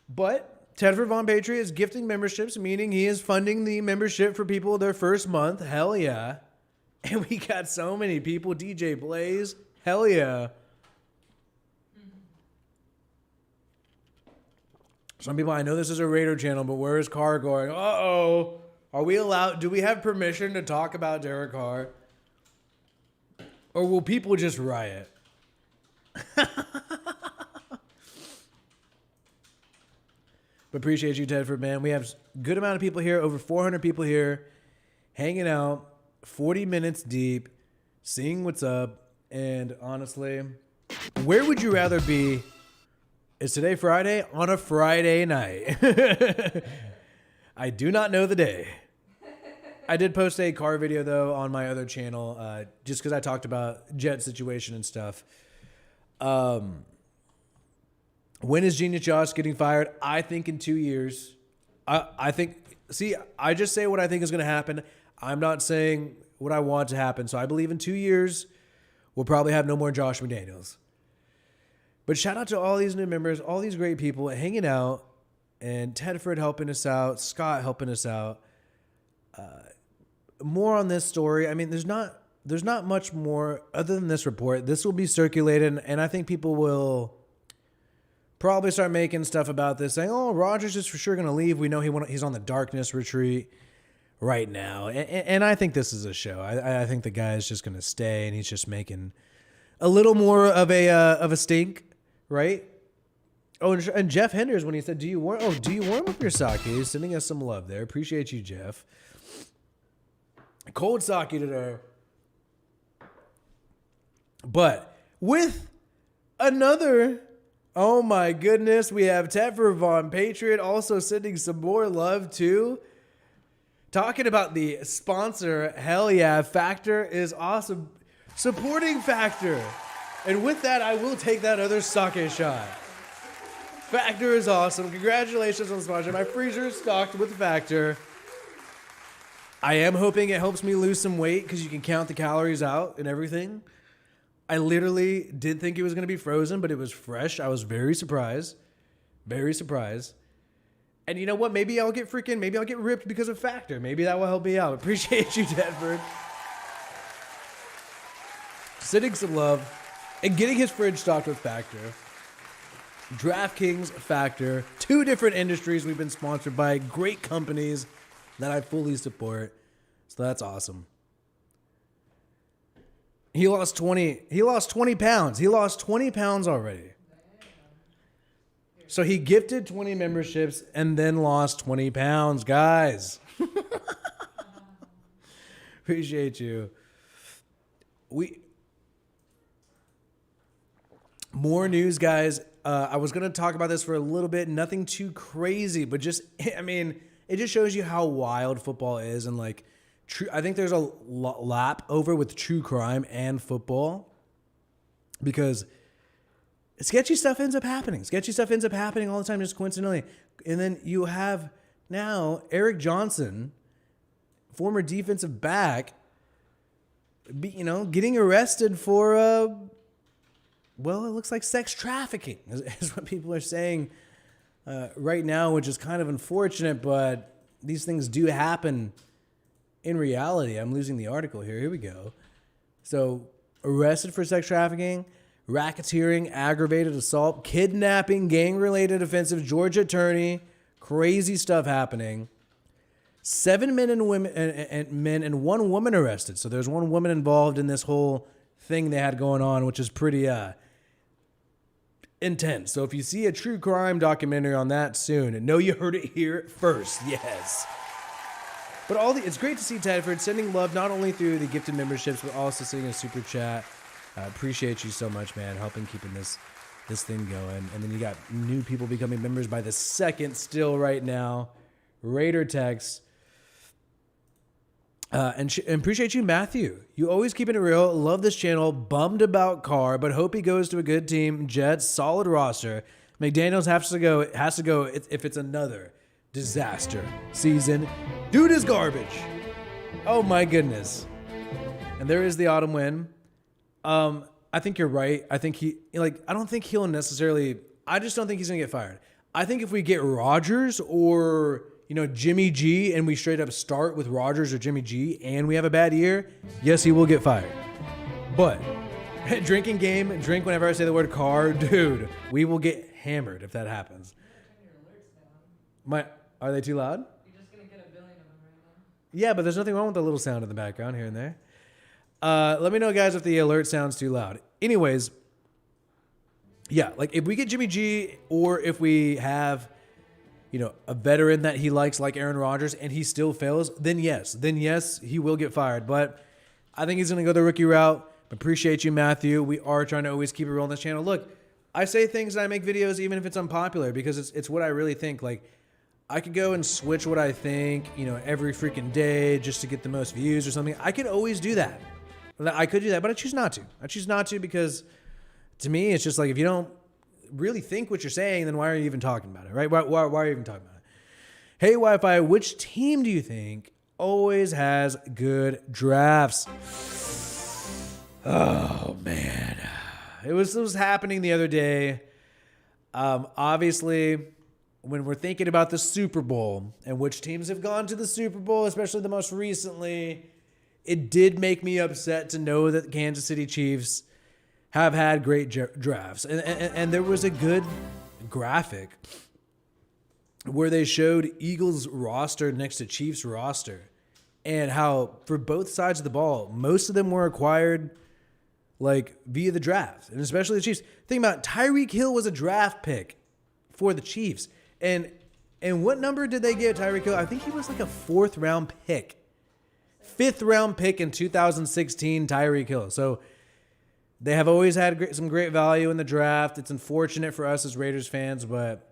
But Tedford Von Patriot is gifting memberships, meaning he is funding the membership for people their first month. Hell yeah. And we got so many people. DJ Blaze. Hell yeah. Some people, I know this is a Raider channel, but where is Carr going? Uh-oh. Are we allowed? Do we have permission to talk about Derek Carr? Or will people just riot? But appreciate you, Tedford, man. We have a good amount of people here, over 400 people here, hanging out, 40 minutes deep, seeing what's up. And honestly, where would you rather be? Is today Friday? On a Friday night. I do not know the day. I did post a car video, though, on my other channel, just because I talked about jet situation and stuff. When is Genius Josh getting fired? I think in 2 years. I think, see, I just say what I think is going to happen. I'm not saying what I want to happen. So I believe in 2 years, we'll probably have no more Josh McDaniels. But shout out to all these new members, all these great people hanging out, and Tedford helping us out, Scott helping us out. More on this story. I mean, there's not much more other than this report. This will be circulated, and I think people will probably start making stuff about this, saying, "Oh, Rodgers is for sure going to leave. We know he's on the darkness retreat right now." And I think this is a show. I think the guy is just going to stay, and he's just making a little more of a stink, right? Oh, and Jeff Henders, when he said, do you warm up your sake? He's sending us some love there. Appreciate you, Jeff. Cold sake today. But with another, oh my goodness, we have Tedford Von Patriot also sending some more love too. Talking about the sponsor, hell yeah, Factor is awesome. Supporting Factor. And with that, I will take that other sake shot. Factor is awesome. Congratulations on the sponsor. My freezer is stocked with Factor. I am hoping it helps me lose some weight because you can count the calories out and everything. I literally did think it was going to be frozen, but it was fresh. I was very surprised. Very surprised. And you know what? Maybe I'll get ripped because of Factor. Maybe that will help me out. Appreciate you, Tedford. Sending some love and getting his fridge stocked with Factor. DraftKings, Factor. 2 different industries we've been sponsored by. Great companies that I fully support. So that's awesome. He lost 20 pounds. He lost 20 pounds already. So he gifted 20 memberships and then lost 20 pounds, guys. Appreciate you. More news, guys. I was going to talk about this for a little bit. Nothing too crazy, but just, I mean, it just shows you how wild football is. And like, I think there's a lap over with true crime and football because sketchy stuff ends up happening. Sketchy stuff ends up happening all the time, just coincidentally. And then you have now Eric Johnson, former defensive back, getting arrested for, well, it looks like sex trafficking is what people are saying right now, which is kind of unfortunate, but these things do happen in reality. I'm losing the article here. Here we go. So, arrested for sex trafficking, racketeering, aggravated assault, kidnapping, gang-related offensive, Georgia attorney, crazy stuff happening. 7 men and women and 1 woman arrested. So there's 1 woman involved in this whole thing they had going on, which is pretty intense. So if you see a true crime documentary on that soon, know you heard it here first. Yes. But it's great to see Tedford sending love not only through the gifted memberships, but also sending a super chat. Appreciate you so much, man, helping keeping this thing going. And then you got new people becoming members by the second still right now. Raider text. And appreciate you, Matthew. You always keeping it real. Love this channel. Bummed about Carr, but hope he goes to a good team. Jets, solid roster. McDaniels has to go if it's another disaster season. Dude is garbage. Oh my goodness. And there is the autumn win. I think you're right. I think I don't think he'll necessarily, I just don't think he's going to get fired. I think if we get Rodgers or, Jimmy G and we straight up start with Rodgers or Jimmy G and we have a bad year, yes, he will get fired. But drinking game, drink whenever I say the word Carr, dude, we will get hammered if that happens. Are they too loud?
You're just going to get a billion of them right now.
Yeah, but there's nothing wrong with the little sound in the background here and there. Let me know, guys, if the alert sounds too loud. Anyways, yeah, like if we get Jimmy G, or if we have, a veteran that he likes like Aaron Rodgers and he still fails, then yes, he will get fired. But I think he's going to go the rookie route. Appreciate you, Matthew. We are trying to always keep it real on this channel. Look, I say things and I make videos even if it's unpopular because it's what I really think. Like, I could go and switch what I think, every freaking day just to get the most views or something. I could always do that. I could do that, but I choose not to. I choose not to because to me, it's just like if you don't really think what you're saying, then why are you even talking about it, right? Why are you even talking about it? Hey, Wi-Fi, which team do you think always has good drafts? Oh, man. It was happening the other day. Obviously, when we're thinking about the Super Bowl and which teams have gone to the Super Bowl, especially the most recently, it did make me upset to know that the Kansas City Chiefs have had great drafts. And there was a good graphic where they showed Eagles roster next to Chiefs roster and how for both sides of the ball, most of them were acquired like via the draft, and especially the Chiefs. Think about it, Tyreek Hill was a draft pick for the Chiefs. And what number did they get Tyreek Hill? I think he was like a 4th round pick. 5th round pick in 2016, Tyreek Hill. So they have always had some great value in the draft. It's unfortunate for us as Raiders fans, but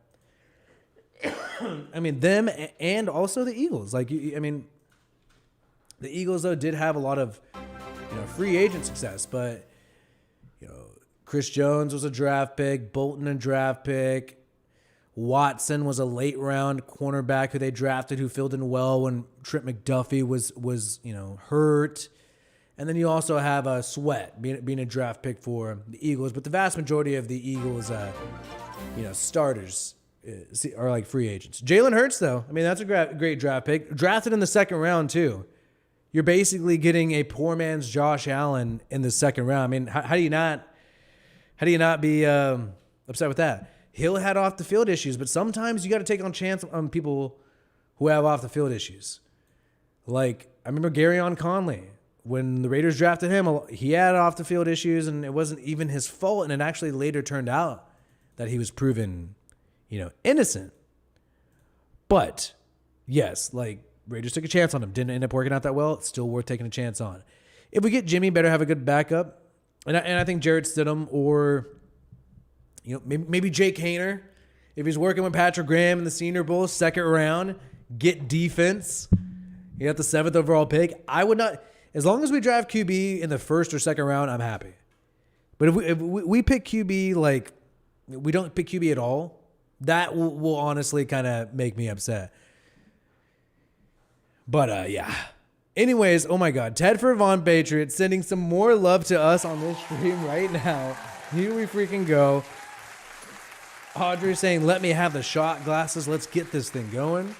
I mean, them and also the Eagles. Like, I mean, the Eagles, though, did have a lot of, free agent success, but Chris Jones was a draft pick, Bolton a draft pick, Watson was a late round cornerback who they drafted who filled in well when Trent McDuffie was hurt. And then you also have Sweat being a draft pick for the Eagles, but the vast majority of the Eagles starters are like free agents. Jalen Hurts, though, I mean, that's a great draft pick. Drafted in the 2nd round too. You're basically getting a poor man's Josh Allen in the 2nd round. I mean, how do you not be upset with that? Hill had off the field issues, but sometimes you got to take on chance on people who have off the field issues. Like, I remember Garyon Conley, when the Raiders drafted him, he had off the field issues and it wasn't even his fault. And it actually later turned out that he was proven, innocent. But yes, like, Raiders took a chance on him. Didn't end up working out that well. It's still worth taking a chance on. If we get Jimmy, better have a good backup. And I think Jarrett Stidham or, maybe Jake Haener, if he's working with Patrick Graham in the Senior Bowl, 2nd round, get defense. You got the 7th overall pick. I would not, as long as we draft QB in the 1st or 2nd round, I'm happy. But if we pick QB, like, we don't pick QB at all, that will honestly kind of make me upset. But, yeah. Anyways, oh my God. Ted for Von Patriot sending some more love to us on this stream right now. Here we freaking go. Audrey saying, let me have the shot glasses. Let's get this thing going.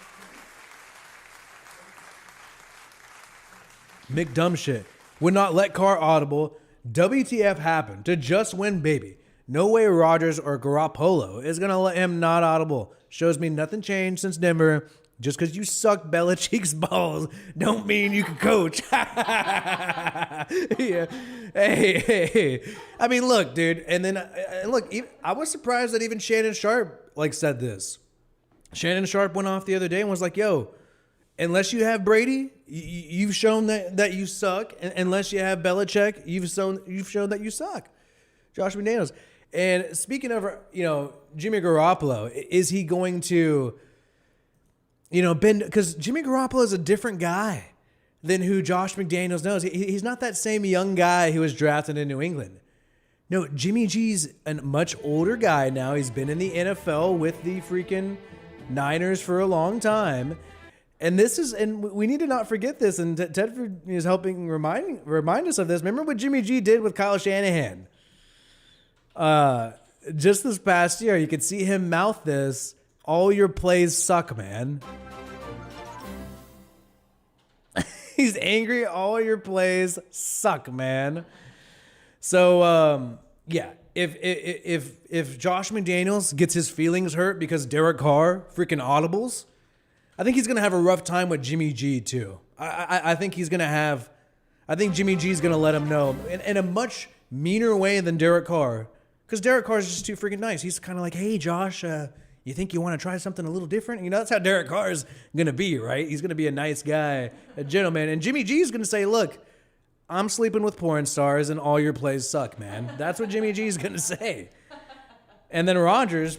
Mick Dumbshit would not let Carr audible. WTF happened to just win, baby. No way Rodgers or Garoppolo is going to let him not audible. Shows me nothing changed since Denver. Just because you suck Belichick's balls don't mean you can coach. Yeah. Hey. I mean, look, dude. And then, look, I was surprised that even Shannon Sharp, said this. Shannon Sharp went off the other day and was like, yo, unless you have Brady, you've shown that you suck. And unless you have Belichick, you've shown that you suck. Josh McDaniels. And speaking of, Jimmy Garoppolo, is he going to... because Jimmy Garoppolo is a different guy than who Josh McDaniels knows. He's not that same young guy who was drafted in New England. No, Jimmy G's a much older guy now. He's been in the NFL with the freaking Niners for a long time. And we need to not forget this. And Tedford is helping remind us of this. Remember what Jimmy G did with Kyle Shanahan? Just this past year, you could see him mouth this. All your plays suck, man. He's angry. All your plays suck, man. So, yeah. If Josh McDaniels gets his feelings hurt because Derek Carr freaking audibles, I think he's gonna have a rough time with Jimmy G too. I think he's gonna I think Jimmy G's gonna let him know in a much meaner way than Derek Carr Because Derek Carr is just too freaking nice. He's kind of like, hey, Josh, you think you want to try something a little different? You know, that's how Derek Carr is going to be, right? He's going to be a nice guy, a gentleman. And Jimmy G is going to say, look, I'm sleeping with porn stars and all your plays suck, man. That's what Jimmy G is going to say. And then Rodgers,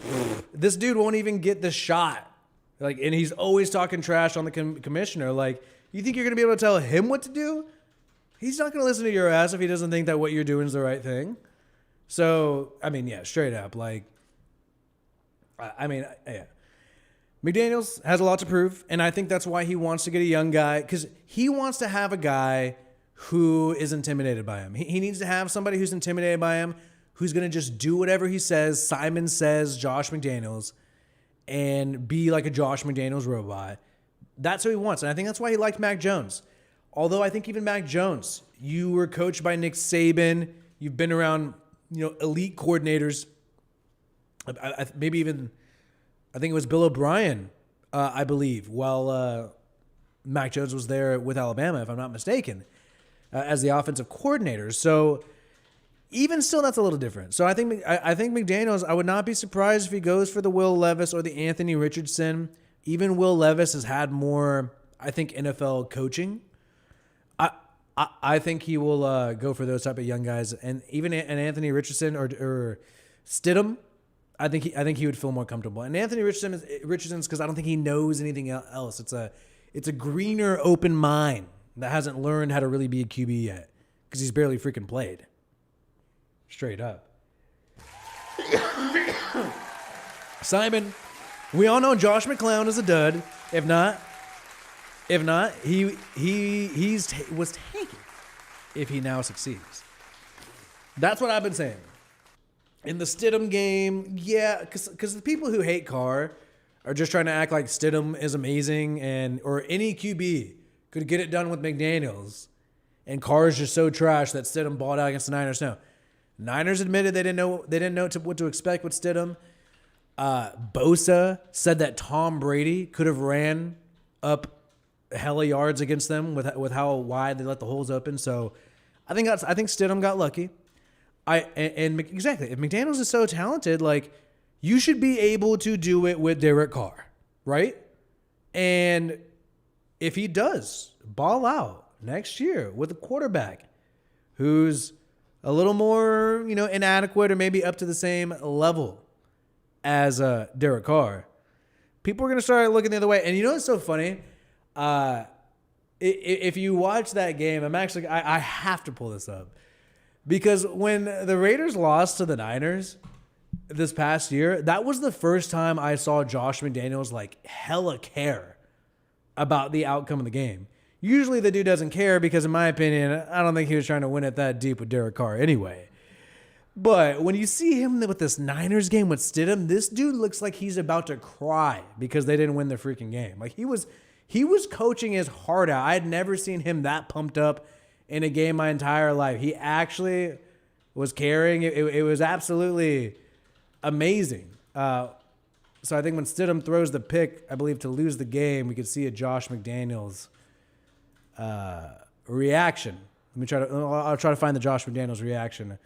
this dude won't even get the shot. Like, and he's always talking trash on the commissioner. Like, you think you're going to be able to tell him what to do? He's not going to listen to your ass if he doesn't think that what you're doing is the right thing. So, I mean, yeah, straight up. Like, yeah. McDaniels has a lot to prove, and I think that's why he wants to get a young guy, because he wants to have a guy who is intimidated by him. He needs to have somebody who's intimidated by him, who's going to just do whatever he says, Simon says, Josh McDaniels, and be like a Josh McDaniels robot. That's what he wants, and I think that's why he liked Mac Jones. Although I think even Mac Jones, you were coached by Nick Saban, you've been around, elite coordinators. I think it was Bill O'Brien, I believe, while Mac Jones was there with Alabama, if I'm not mistaken, as the offensive coordinator. So even still, that's a little different. So I think McDaniels, I would not be surprised if he goes for the Will Levis or the Anthony Richardson. Even Will Levis has had more, I think, NFL coaching. I think he will go for those type of young guys, and even an Anthony Richardson or Stidham. I think he would feel more comfortable. And Anthony Richardson's because I don't think he knows anything else. It's a greener, open mind that hasn't learned how to really be a QB yet because he's barely freaking played. Straight up. Simon, we all know Josh McClown is a dud. If not, he was taken if he now succeeds. That's what I've been saying. In the Stidham game, yeah, because the people who hate Carr are just trying to act like Stidham is amazing or any QB could get it done with McDaniels, and Carr is just so trash that Stidham balled out against the Niners. No, Niners admitted they didn't know what to expect with Stidham. Bosa said that Tom Brady could have ran up hella yards against them with how wide they let the holes open. So I think Stidham got lucky. Exactly. If McDaniels is so talented, like, you should be able to do it with Derek Carr, right? And if he does ball out next year with a quarterback who's a little more, inadequate or maybe up to the same level as Derek Carr, people are going to start looking the other way. And you know what's so funny? If you watch that game, I have to pull this up. Because when the Raiders lost to the Niners this past year, that was the first time I saw Josh McDaniels like hella care about the outcome of the game. Usually the dude doesn't care because, in my opinion, I don't think he was trying to win it that deep with Derek Carr anyway. But when you see him with this Niners game with Stidham, this dude looks like he's about to cry because they didn't win the freaking game. Like, he was coaching his heart out. I had never seen him that pumped up in a game my entire life. He actually was caring. It was absolutely amazing. So I think when Stidham throws the pick, I believe, to lose the game, we could see a Josh McDaniels reaction. I'll try to find the Josh McDaniels reaction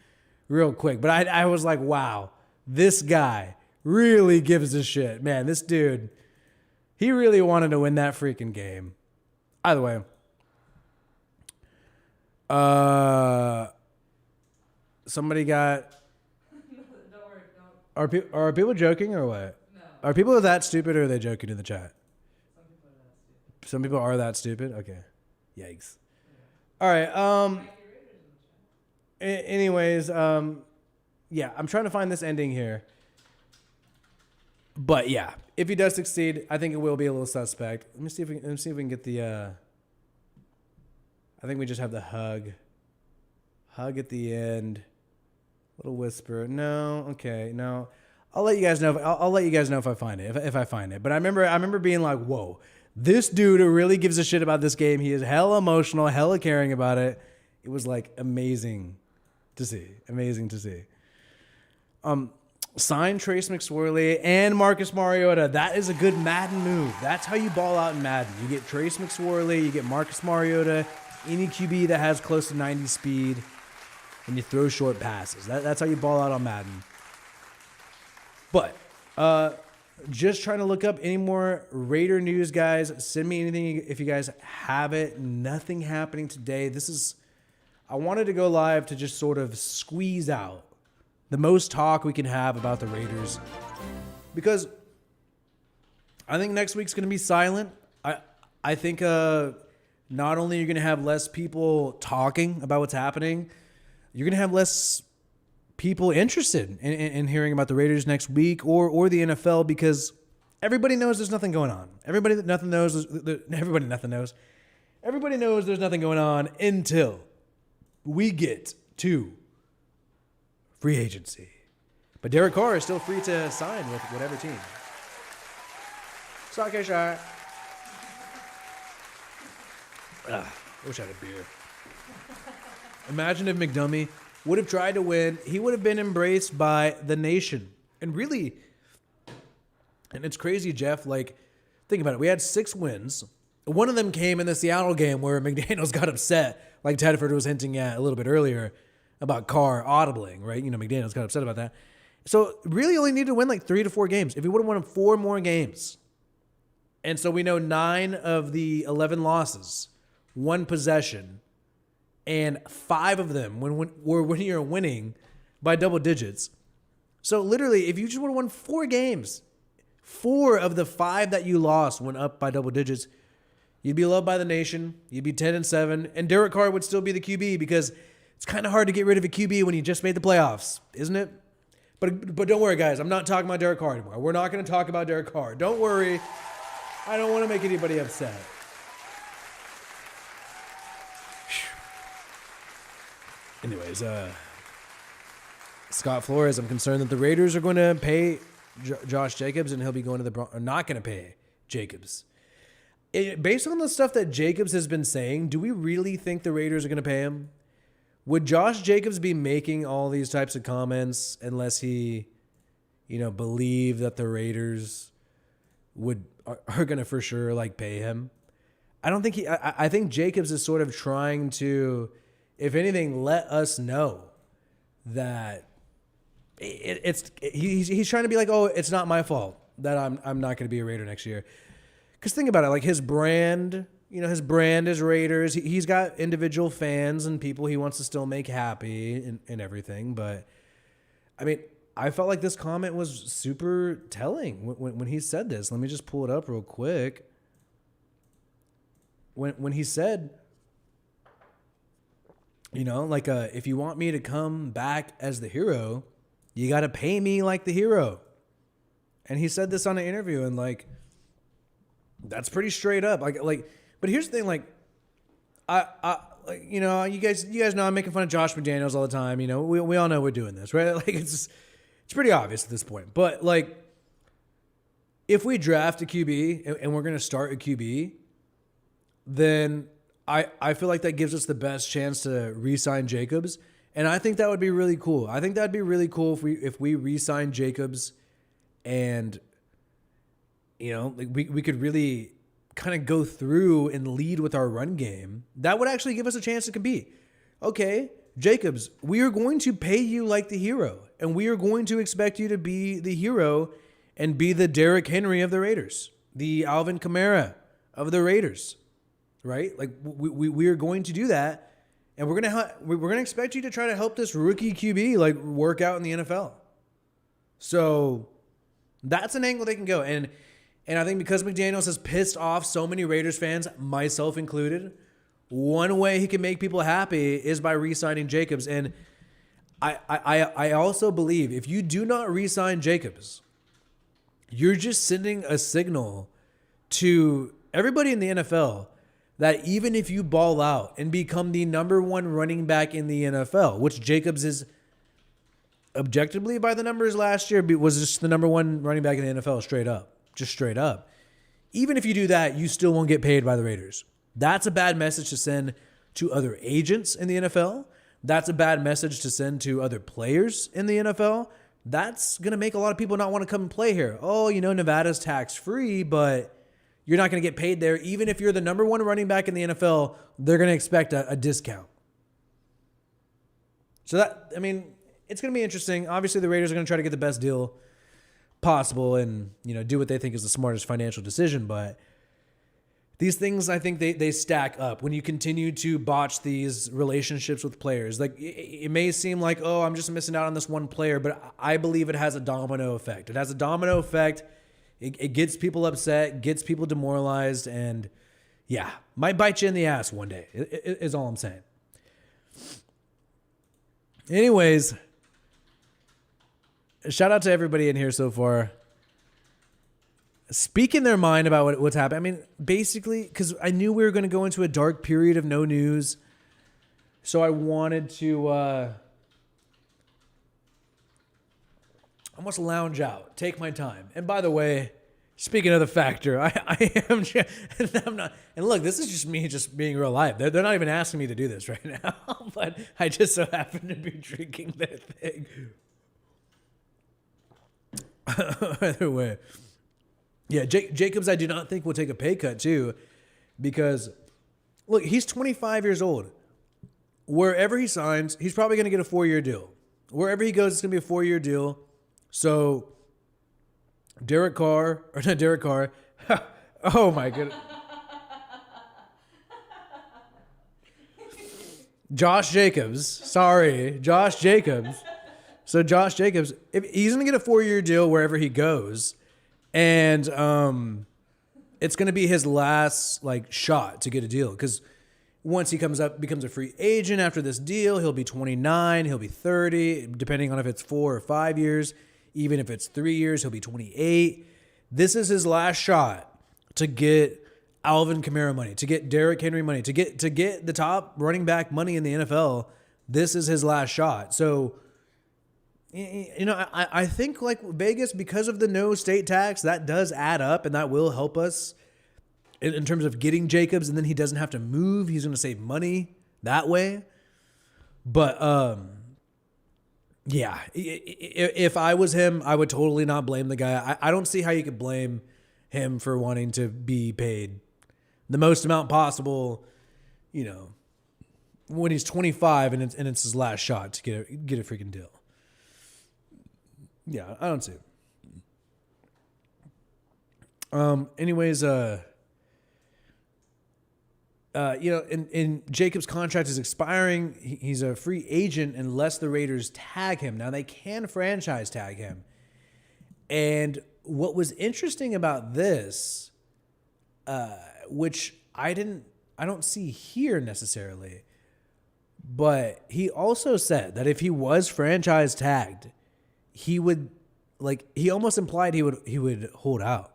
real quick. But I was like, wow, this guy really gives a shit. Man, this dude, he really wanted to win that freaking game. Either way. Somebody got.
Don't worry, don't.
Are people joking or what?
No.
Are people that stupid or are they joking in the chat?
Some people are that stupid.
Some people are that stupid. Okay, yikes. All right. Anyways, yeah, I'm trying to find this ending here. But yeah, if he does succeed, I think it will be a little suspect. Let me see if we can get the. I think we just have the hug at the end, little whisper. No, okay, no. I'll let you guys know. I'll let you guys know if I find it. If I find it. But I remember being like, whoa, this dude really gives a shit about this game. He is hella emotional, hella caring about it. It was like amazing to see. Amazing to see. Sign Trace McSorley and Marcus Mariota. That is a good Madden move. That's how you ball out in Madden. You get Trace McSorley, you get Marcus Mariota, any QB that has close to 90 speed, and you throw short passes. That's how you ball out on Madden. But just trying to look up any more Raider news, guys. Send me anything if you guys have it. Nothing happening today. I wanted to go live to just sort of squeeze out the most talk we can have about the Raiders, because I think next week's going to be silent. I think not only are you going to have less people talking about what's happening, you're going to have less people interested in hearing about the Raiders next week or the NFL, because everybody knows there's nothing going on. Everybody knows there's nothing going on until we get to free agency. But Derek Carr is still free to sign with whatever team. Sake shot. I wish I had a beer. Imagine if McDummy would have tried to win. He would have been embraced by the nation. And really, and it's crazy, Jeff, like, think about it. We had 6 wins. One of them came in the Seattle game where McDaniels got upset, like Tedford was hinting at a little bit earlier about Carr audibling, right? You know, McDaniels got upset about that. So really only needed to win like 3 to 4 games. If he would have won 4 more games. And so we know 9 of the 11 losses, 1 possession, and 5 of them were when you're winning by double digits. So literally, if you just would have won 4 games, 4 of the 5 that you lost went up by double digits, you'd be loved by the nation. You'd be 10-7, and Derek Carr would still be the QB, because it's kind of hard to get rid of a QB when you just made the playoffs, isn't it? But don't worry, guys. I'm not talking about Derek Carr anymore. We're not going to talk about Derek Carr. Don't worry. I don't want to make anybody upset. Anyways, Scott Flores, I'm concerned that the Raiders are going to pay Josh Jacobs, and he'll be going to the Broncos. Are not going to pay Jacobs. Based on the stuff that Jacobs has been saying, do we really think the Raiders are going to pay him? Would Josh Jacobs be making all these types of comments unless he, believe that the Raiders are going to for sure like pay him? I don't think I think Jacobs is sort of trying to, if anything, let us know that he's trying to be like, oh, it's not my fault that I'm not going to be a Raider next year. Because think about it, like his brand, his brand is Raiders. He's got individual fans and people he wants to still make happy and everything. But I mean, I felt like this comment was super telling when he said this. Let me just pull it up real quick. When he said, if you want me to come back as the hero, you got to pay me like the hero. And he said this on an interview, and that's pretty straight up. But here's the thing, you guys know I'm making fun of Josh McDaniels all the time. We all know we're doing this, right? It's pretty obvious at this point. But if we draft a QB and we're going to start a QB, then I feel like that gives us the best chance to re-sign Jacobs. And I think that would be really cool. I think that'd be really cool if we re-sign Jacobs, and we could really kind of go through and lead with our run game. That would actually give us a chance to compete. Okay, Jacobs, we are going to pay you like the hero, and we are going to expect you to be the hero and be the Derrick Henry of the Raiders, the Alvin Kamara of the Raiders, right? We are going to do that, and we're gonna expect you to try to help this rookie QB work out in the NFL. So that's an angle they can go. And I think because McDaniels has pissed off so many Raiders fans, myself included, one way he can make people happy is by re-signing Jacobs. And I also believe if you do not re-sign Jacobs, you're just sending a signal to everybody in the NFL that even if you ball out and become the number 1 running back in the NFL, which Jacobs is objectively by the numbers last year, was just the number 1 running back in the NFL straight up. Just straight up. Even if you do that, you still won't get paid by the Raiders. That's a bad message to send to other agents in the NFL. That's a bad message to send to other players in the NFL. That's going to make a lot of people not want to come and play here. Oh, Nevada's tax-free, but you're not going to get paid there. Even if you're the number 1 running back in the NFL, they're going to expect a discount. So it's going to be interesting. Obviously, the Raiders are going to try to get the best deal possible and, do what they think is the smartest financial decision. But these things, I think they stack up when you continue to botch these relationships with players. Like, it may seem like, oh, I'm just missing out on this one player, but I believe it has a domino effect. It has a domino effect. It gets people upset, gets people demoralized, and yeah, might bite you in the ass one day, is all I'm saying. Anyways, shout out to everybody in here so far. Speaking their mind about what's happening. I mean, basically, because I knew we were going to go into a dark period of no news. So I wanted to almost lounge out, take my time. And by the way, speaking of the factor, I am, I'm not, and look, this is just me just being real life. They're not even asking me to do this right now, but I just so happen to be drinking that thing. Either way. Yeah, Jacobs, I do not think will take a pay cut too, because look, he's 25 years old. Wherever he signs, he's probably going to get a 4-year deal. Wherever he goes, it's going to be a 4-year deal. So Derek Carr, oh my goodness. Josh Jacobs. So Josh Jacobs, if he's going to get a 4-year deal wherever he goes. And it's going to be his last shot to get a deal, because once he becomes a free agent after this deal, he'll be 29, he'll be 30, depending on if it's 4 or 5 years. Even if it's 3 years, he'll be 28. This is his last shot to get Alvin Kamara money, to get Derrick Henry money, to get the top running back money in the NFL. This is his last shot. So, I think Vegas, because of the no state tax, that does add up, and that will help us in terms of getting Jacobs, and then he doesn't have to move. He's going to save money that way. But yeah, if I was him, I would totally not blame the guy. I don't see how you could blame him for wanting to be paid the most amount possible, when he's 25 and it's his last shot to get a freaking deal. Yeah, I don't see it. Anyways, and Jacobs' contract is expiring. He's a free agent unless the Raiders tag him. Now, they can franchise tag him. And what was interesting about this, which I don't see here necessarily, but he also said that if he was franchise tagged, he would, he almost implied he would hold out.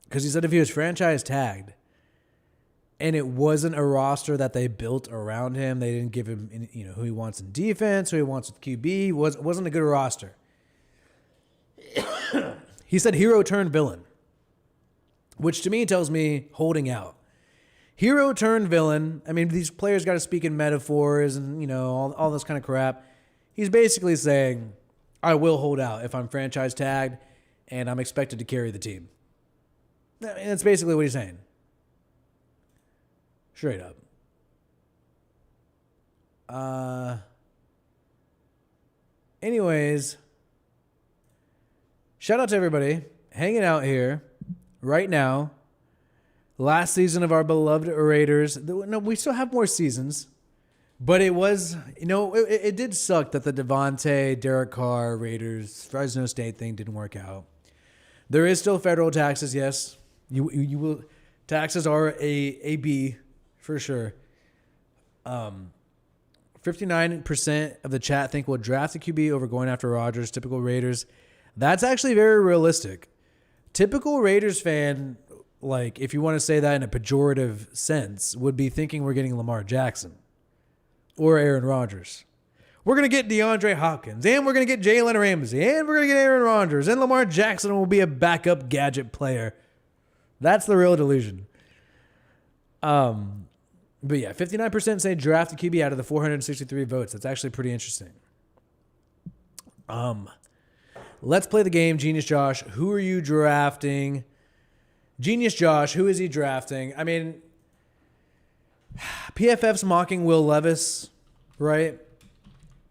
Because he said if he was franchise tagged and it wasn't a roster that they built around him, they didn't give him, who he wants in defense, who he wants with QB, wasn't a good roster. He said hero turned villain, which to me tells me holding out. Hero turned villain. I mean, these players got to speak in metaphors and, all this kind of crap. He's basically saying, I will hold out if I'm franchise tagged and I'm expected to carry the team. I mean, that's basically what he's saying. Straight up. Anyways, shout out to everybody hanging out here right now. Last season of our beloved Raiders. No, we still have more seasons. But it was, it did suck that the Devontae, Derek Carr, Raiders, Fresno State thing didn't work out. There is still federal taxes, yes. You will. Taxes are a B for sure. 59% of the chat think we'll draft the QB over going after Rodgers. Typical Raiders. That's actually very realistic. Typical Raiders fan, if you want to say that in a pejorative sense, would be thinking we're getting Lamar Jackson. Or Aaron Rodgers. We're going to get DeAndre Hopkins, and we're going to get Jalen Ramsey, and we're going to get Aaron Rodgers, and Lamar Jackson will be a backup gadget player. That's the real delusion. But yeah, 59% say draft a QB out of the 463 votes. That's actually pretty interesting. Let's play the game. Genius Josh, who are you drafting? Genius Josh, who is he drafting? I mean, PFF's mocking Will Levis, right?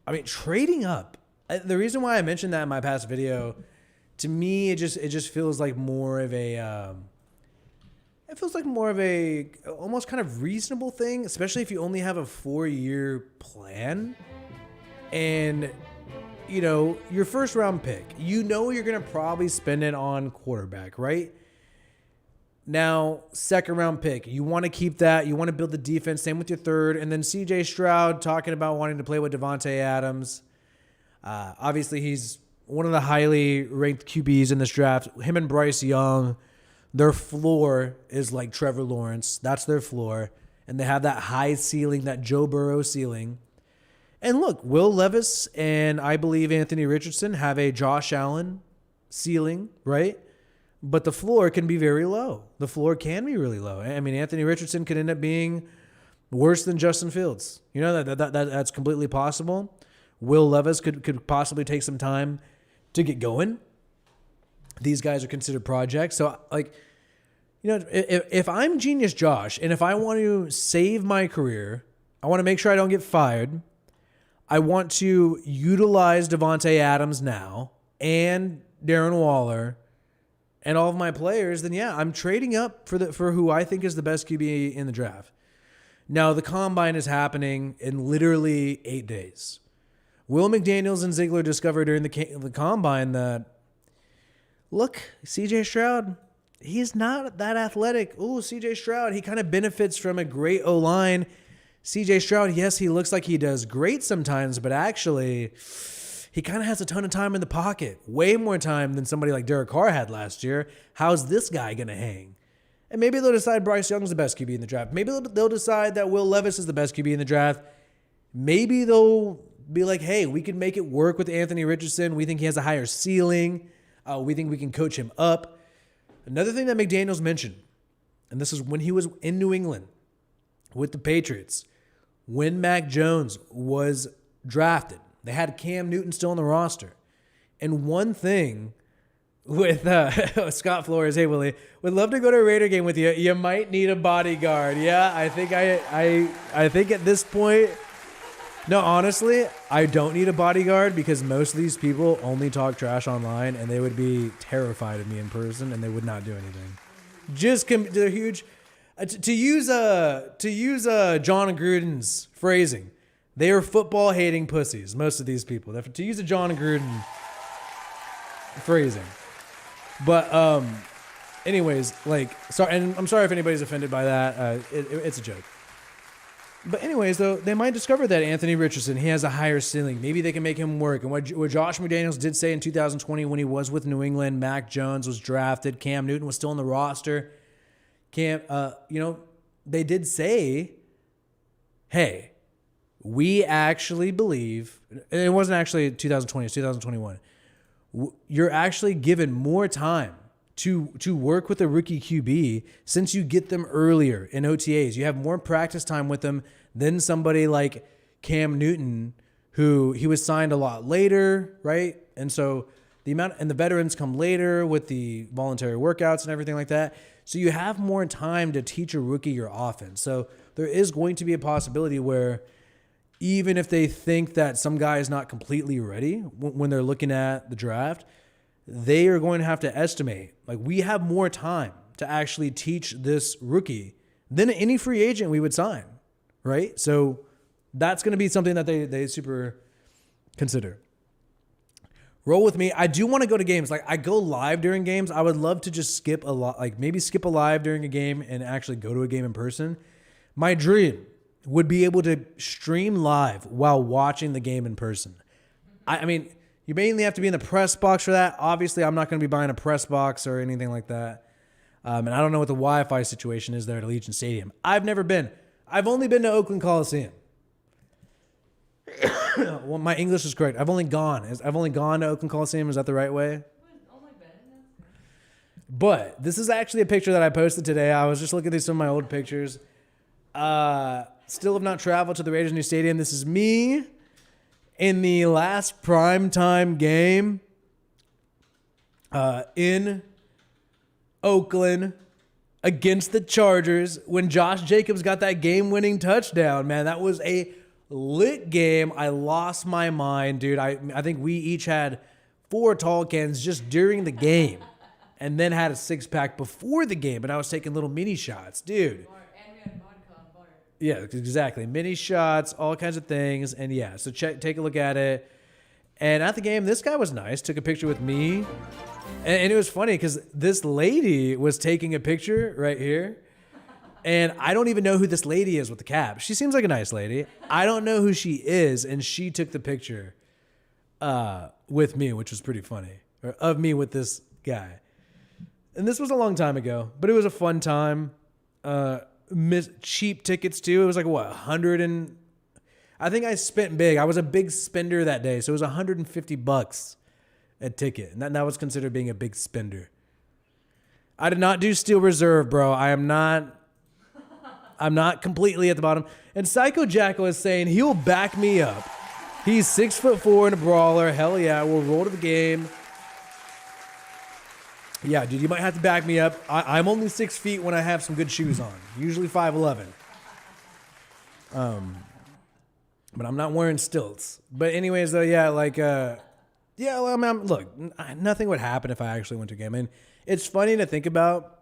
I mean, trading up The reason why I mentioned that in my past video, to me, it just feels like more of a almost kind of reasonable thing, especially if you only have a 4-year plan, and your first round pick, you're gonna probably spend it on quarterback, right? Now, second round pick, you want to keep that. You want to build the defense. Same with your third. And then C.J. Stroud talking about wanting to play with Davante Adams. Obviously, he's one of the highly ranked QBs in this draft. Him and Bryce Young, their floor is like Trevor Lawrence. That's their floor. And they have that high ceiling, that Joe Burrow ceiling. And look, Will Levis and I believe Anthony Richardson have a Josh Allen ceiling, right? But the floor can be very low. The floor can be really low. I mean, Anthony Richardson could end up being worse than Justin Fields. That's completely possible. Will Levis could possibly take some time to get going. These guys are considered projects. So, if I'm Genius Josh and if I want to save my career, I want to make sure I don't get fired. I want to utilize Davante Adams now and Darren Waller and all of my players, then yeah, I'm trading up for who I think is the best QB in the draft. Now, the combine is happening in literally 8 days. Will McDaniels and Ziegler discovered during the combine that, look, C.J. Stroud, he's not that athletic. Ooh, C.J. Stroud, he kind of benefits from a great O-line. C.J. Stroud, yes, he looks like he does great sometimes, but actually he kind of has a ton of time in the pocket, way more time than somebody like Derek Carr had last year. How's this guy going to hang? And maybe they'll decide Bryce Young's the best QB in the draft. Maybe they'll decide that Will Levis is the best QB in the draft. Maybe they'll be like, hey, we can make it work with Anthony Richardson. We think he has a higher ceiling. We think we can coach him up. Another thing that McDaniels mentioned, and this is when he was in New England with the Patriots, when Mac Jones was drafted, they had Cam Newton still on the roster. And one thing with Scott Flores, hey, Willie, would love to go to a Raider game with you. You might need a bodyguard. Yeah, I think I think at this point, no, honestly, I don't need a bodyguard because most of these people only talk trash online and they would be terrified of me in person and they would not do anything. They're huge. To use John Gruden's phrasing, they are football-hating pussies, most of these people. To use a John Gruden phrasing. But anyways, sorry, and I'm sorry if anybody's offended by that. It's a joke. But anyways, though, they might discover that Anthony Richardson, he has a higher ceiling. Maybe they can make him work. And what Josh McDaniels did say in 2020 when he was with New England, Mac Jones was drafted, Cam Newton was still on the roster. They did say, hey, we actually believe, and it wasn't actually 2020, it's 2021. You're actually given more time to work with a rookie QB since you get them earlier in OTAs. You have more practice time with them than somebody like Cam Newton, who he was signed a lot later, right? And so the veterans come later with the voluntary workouts and everything like that. So you have more time to teach a rookie your offense. So there is going to be a possibility where even if they think that some guy is not completely ready when they're looking at the draft, they are going to have to estimate, we have more time to actually teach this rookie than any free agent we would sign, right? So that's going to be something that they super consider. Roll with me. I do want to go to games. I go live during games. I would love to just skip skip a live during a game and actually go to a game in person. My dream would be able to stream live while watching the game in person. I mean, you mainly have to be in the press box for that. Obviously, I'm not going to be buying a press box or anything like that. And I don't know what the Wi-Fi situation is there at Allegiant Stadium. I've never been. I've only been to Oakland Coliseum. Well, my English is correct. I've only gone to Oakland Coliseum. Is that the right way? But this is actually a picture that I posted today. I was just looking at some of my old pictures. Still have not traveled to the Raiders' new stadium. This is me in the last primetime game in Oakland against the Chargers when Josh Jacobs got that game-winning touchdown. Man, that was a lit game. I lost my mind, dude. I think we each had 4 tall cans just during the game, and then had a 6-pack before the game. And I was taking little mini shots, dude.
And we had vodka on bar.
Yeah, exactly. Mini shots, all kinds of things. And yeah, so take a look at it. And at the game, this guy was nice. Took a picture with me. And it was funny because this lady was taking a picture right here. And I don't even know who this lady is with the cap. She seems like a nice lady. I don't know who she is. And she took the picture with me, which was pretty funny. Or of me with this guy. And this was a long time ago. But it was a fun time. Cheap tickets too. It was like what, 100 and I think I spent big. I was a big spender that day, so it was $150 a ticket, and that was considered being a big spender. I did not do Steel Reserve, bro. I'm not completely at the bottom. And Psycho Jackal is saying he'll back me up. He's 6'4" and a brawler. Hell yeah, we'll roll to the game. Yeah, dude, you might have to back me up. I'm only 6 feet when I have some good shoes on. Usually 5'11". But I'm not wearing stilts. But anyways, though, yeah, like, yeah, well, I mean, look, nothing would happen if I actually went to a game. And it's funny to think about,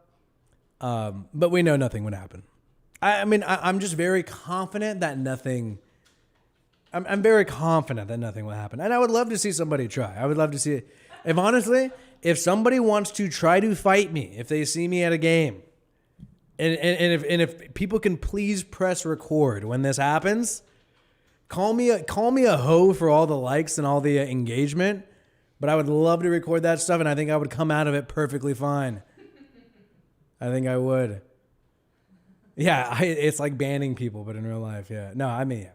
but we know nothing would happen. I'm just very confident that nothing. I'm very confident that nothing will happen, and I would love to see somebody try. I would love to see it. If somebody wants to try to fight me, if they see me at a game, and if people can please press record when this happens, call me a hoe for all the likes and all the engagement, but I would love to record that stuff, and I think I would come out of it perfectly fine. I think I would. Yeah, it's like banning people, but in real life, yeah. No, I mean,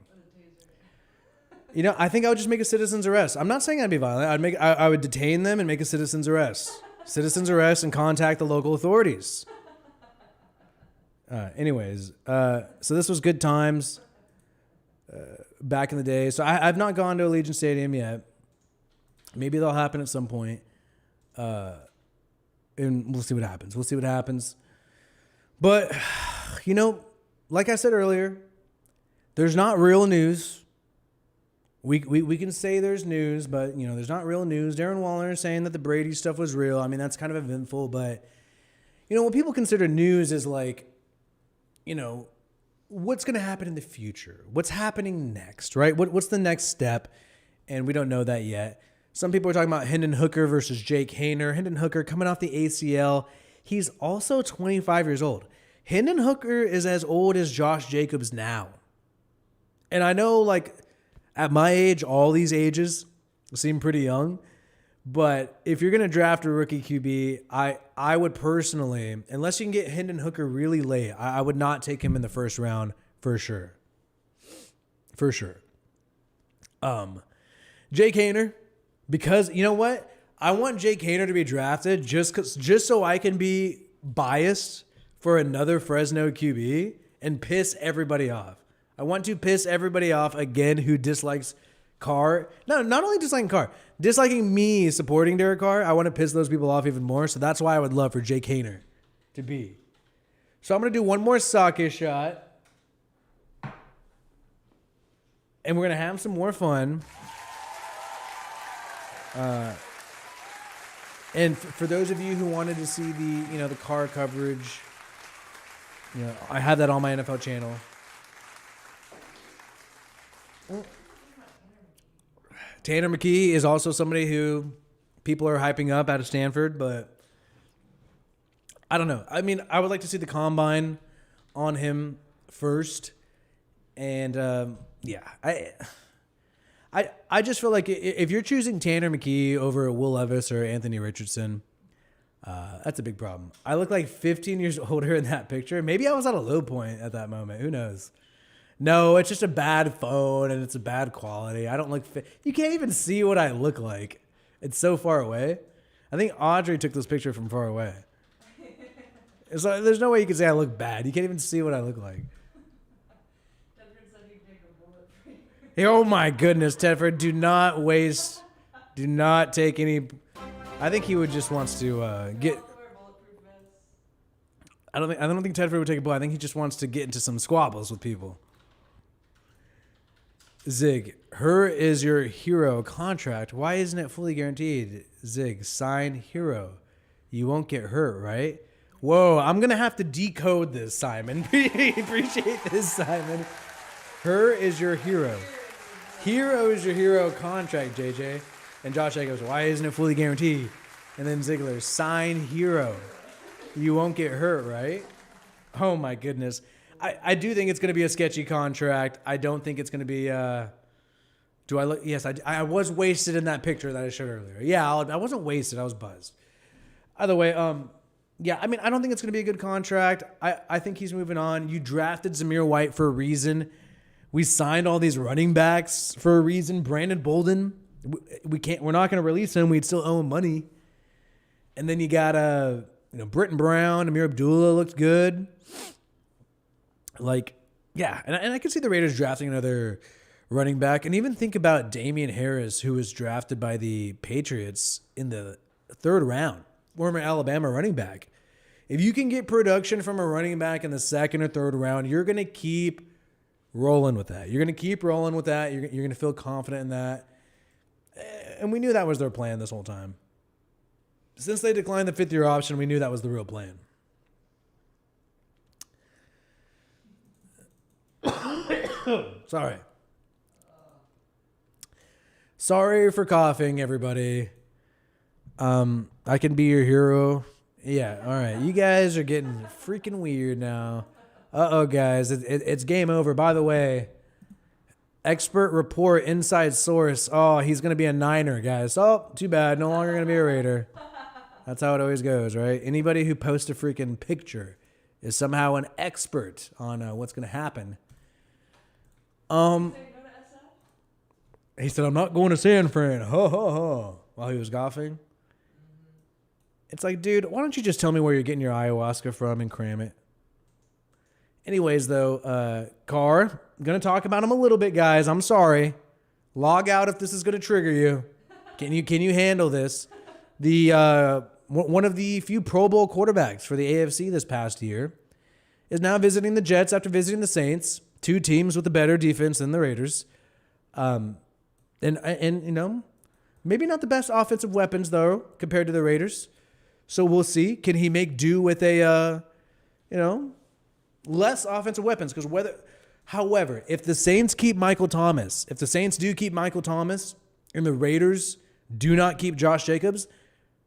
you know, I think I would just make a citizen's arrest. I'm not saying I'd be violent. I would detain them and make a citizen's arrest. Citizen's arrest and contact the local authorities. Anyways, so this was good times back in the day. So I've not gone to Allegiant Stadium yet. Maybe that'll happen at some point. And we'll see what happens. But, you know, like I said earlier, there's not real news. We can say there's news, but, you know, there's not real news. Darren Waller is saying that the Brady stuff was real. I mean, that's kind of eventful, but, you know, what people consider news is like, you know, what's going to happen in the future? What's happening next, right? What's the next step? And we don't know that yet. Some people are talking about Hendon Hooker versus Jake Haener. Hendon Hooker coming off the ACL. He's also 25 years old. Hendon Hooker is as old as Josh Jacobs now. And I know, like, at my age, all these ages seem pretty young. But if you're going to draft a rookie QB, I would personally, unless you can get Hendon Hooker really late, I would not take him in the first round for sure. For sure. Jake Haener, because you know what? I want Jake Haener to be drafted just so I can be biased for another Fresno QB and piss everybody off. I want to piss everybody off again who dislikes Carr. No, not only disliking Carr, disliking me supporting Derek Carr. I want to piss those people off even more. So that's why I would love for Jake Haener to be. So I'm going to do one more sake shot. And we're going to have some more fun. And for those of you who wanted to see the Carr coverage, I have that on my NFL channel. Tanner McKee is also somebody who people are hyping up out of Stanford, but I don't know. I mean, I would like to see the combine on him first. And I just feel like if you're choosing Tanner McKee over Will Levis or Anthony Richardson, that's a big problem. I look like 15 years older in that picture. Maybe I was at a low point at that moment. Who knows? No, it's just a bad phone and it's a bad quality. I don't look fit. You can't even see what I look like. It's so far away. I think Audrey took this picture from far away. It's like, there's no way you can say I look bad. You can't even see what I look like. Oh my goodness, Tedford, do not take any. I think he would just wants to get. I don't think Tedford would take a bullet. I think he just wants to get into some squabbles with people. Zig, her is your hero contract. Why isn't it fully guaranteed? Zig, sign hero. You won't get hurt, right? Whoa, I'm going to have to decode this, Simon. Appreciate this, Simon. Her is your hero. Hero is your hero contract, JJ. And Josh goes, why isn't it fully guaranteed? And then Ziggler, sign hero. You won't get hurt, right? Oh, my goodness. I do think it's going to be a sketchy contract. I don't think it's going to be... do I look? Yes, I was wasted in that picture that I showed earlier. Yeah, I wasn't wasted. I was buzzed. Either way, yeah, I mean, I don't think it's going to be a good contract. I think he's moving on. You drafted Zamir White for a reason. We signed all these running backs for a reason. Brandon Bolden, we're not going to release him. We'd still owe him money. And then you got Britton Brown, Amir Abdullah looked good. Like, yeah, and I can see the Raiders drafting another running back. And even think about Damian Harris, who was drafted by the Patriots in the 3rd round, former Alabama running back. If you can get production from a running back in the 2nd or 3rd round, you're going to keep rolling with that. You're going to keep rolling with that. You're going to feel confident in that. And we knew that was their plan this whole time. Since they declined the 5th-year option, we knew that was the real plan. Sorry for coughing, everybody. I can be your hero. Yeah, all right. You guys are getting freaking weird now. Uh-oh, guys. It's game over. By the way, expert report, inside source. Oh, he's going to be a Niner, guys. Oh, too bad. No longer going to be a Raider. That's how it always goes, right? Anybody who posts a freaking picture is somehow an expert on what's going to happen. He said, I'm not going to San Fran. Ho, ho, ho. While he was golfing. It's like, dude, why don't you just tell me where you're getting your ayahuasca from and cram it? Anyways, though, Carr, I'm going to talk about him a little bit, guys. I'm sorry. Log out if this is going to trigger you. Can you handle this? One of the few Pro Bowl quarterbacks for the AFC this past year is now visiting the Jets after visiting the Saints. 2 teams with a better defense than the Raiders. And maybe not the best offensive weapons, though, compared to the Raiders. So we'll see. Can he make do with a, less offensive weapons? However, if the Saints keep Michael Thomas, and the Raiders do not keep Josh Jacobs,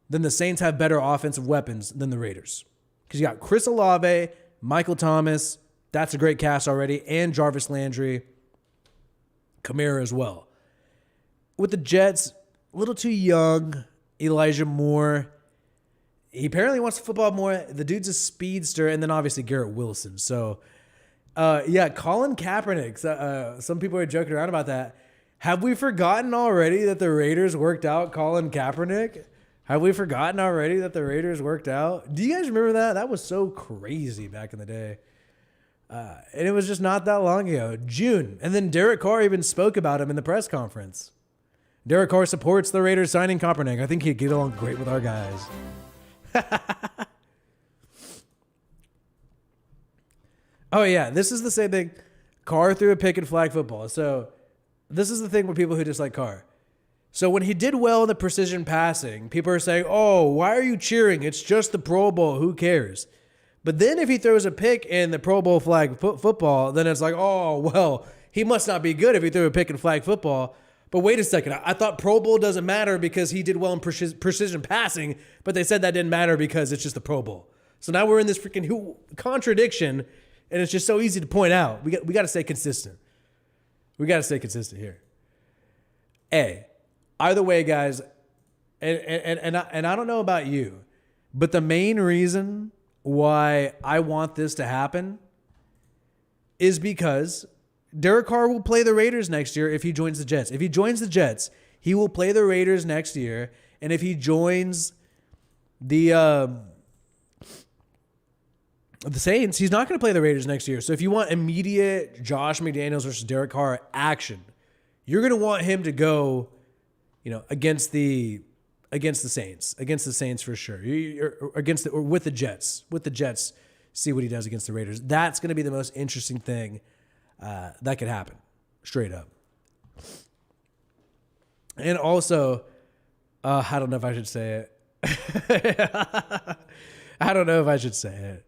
then the Saints have better offensive weapons than the Raiders. Because you got Chris Olave, Michael Thomas, that's a great cast already, and Jarvis Landry, Kamara as well. With the Jets, a little too young. Elijah Moore, he apparently wants to football more. The dude's a speedster, and then obviously Garrett Wilson. So, Colin Kaepernick. Some people are joking around about that. Have we forgotten already that the Raiders worked out Colin Kaepernick? Have we forgotten already that the Raiders worked out? Do you guys remember that? That was so crazy back in the day. And it was just not that long ago. June. And then Derek Carr even spoke about him in the press conference. Derek Carr supports the Raiders signing Kaepernick. I think he'd get along great with our guys. Oh, yeah. This is the same thing. Carr threw a pick in flag football. So this is the thing with people who dislike Carr. So when he did well in the precision passing, people are saying, oh, why are you cheering? It's just the Pro Bowl. Who cares? But then if he throws a pick in the Pro Bowl flag football, then it's like, oh, well, he must not be good if he threw a pick in flag football. But wait a second. I thought Pro Bowl doesn't matter because he did well in precision passing, but they said that didn't matter because it's just the Pro Bowl. So now we're in this freaking contradiction, and it's just so easy to point out. We got to stay consistent. We got to stay consistent here. Either way, guys, and I don't know about you, but the main reason why I want this to happen is because Derek Carr will play the Raiders next year if he joins the Jets. If he joins the Jets, he will play the Raiders next year. And if he joins the Saints, he's not going to play the Raiders next year. So if you want immediate Josh McDaniels versus Derek Carr action, you're going to want him to go, against the Saints for sure. Or with the Jets, see what he does against the Raiders. That's going to be the most interesting thing that could happen, straight up. And also, I don't know if I should say it. I don't know if I should say it.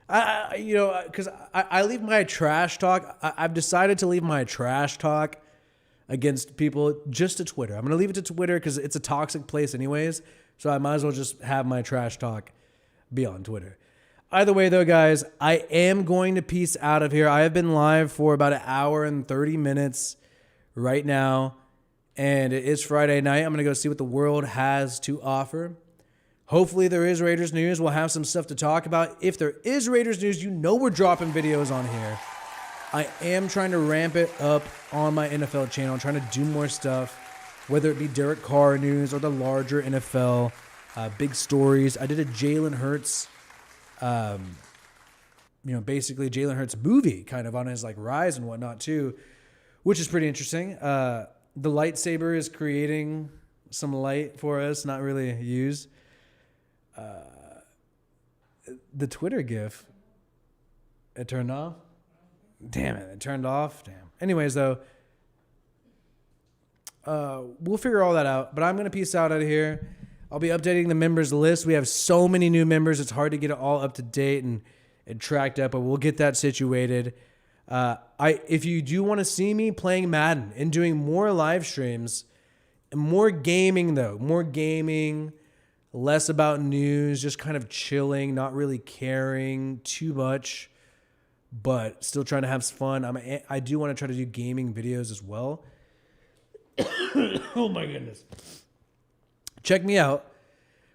Because I leave my trash talk. I've decided to leave my trash talk against people just to Twitter. I'm going to leave it to Twitter because it's a toxic place anyways. So I might as well just have my trash talk be on Twitter. Either way, though, guys, I am going to peace out of here. I have been live for about 1 hour and 30 minutes right now. And it is Friday night. I'm going to go see what the world has to offer. Hopefully there is Raiders news. We'll have some stuff to talk about. If there is Raiders news, you know we're dropping videos on here. I am trying to ramp it up on my NFL channel. I'm trying to do more stuff, whether it be Derek Carr news or the larger NFL big stories. I did a Jalen Hurts, basically Jalen Hurts movie kind of on his like rise and whatnot too, which is pretty interesting. The lightsaber is creating some light for us, not really used. The Twitter GIF, it turned off. Damn it, it turned off. Damn. Anyways, though, we'll figure all that out. But I'm going to peace out of here. I'll be updating the members list. We have so many new members. It's hard to get it all up to date and tracked up, but we'll get that situated. If you do want to see me playing Madden and doing more live streams, more gaming, though, more gaming, less about news, just kind of chilling, not really caring too much, but still trying to have fun. I do want to try to do gaming videos as well. Oh my goodness. Check me out.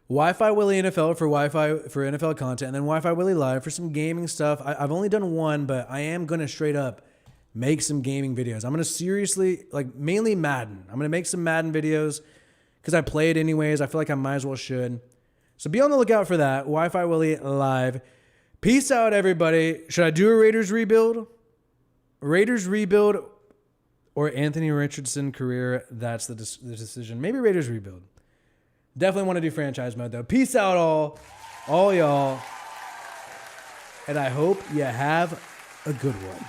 WiFiWillie NFL for Wi-Fi for NFL content, and then WiFiWillie Live for some gaming stuff. I've only done one, but I am going to straight up make some gaming videos. I'm going to seriously, like mainly Madden. I'm going to make some Madden videos because I play it anyways. I feel like I might as well should. So be on the lookout for that. WiFiWillie Live. Peace out, everybody. Should I do a Raiders rebuild? Raiders rebuild or Anthony Richardson career? That's the decision. Maybe Raiders rebuild. Definitely want to do franchise mode, though. Peace out, all y'all. And I hope you have a good one.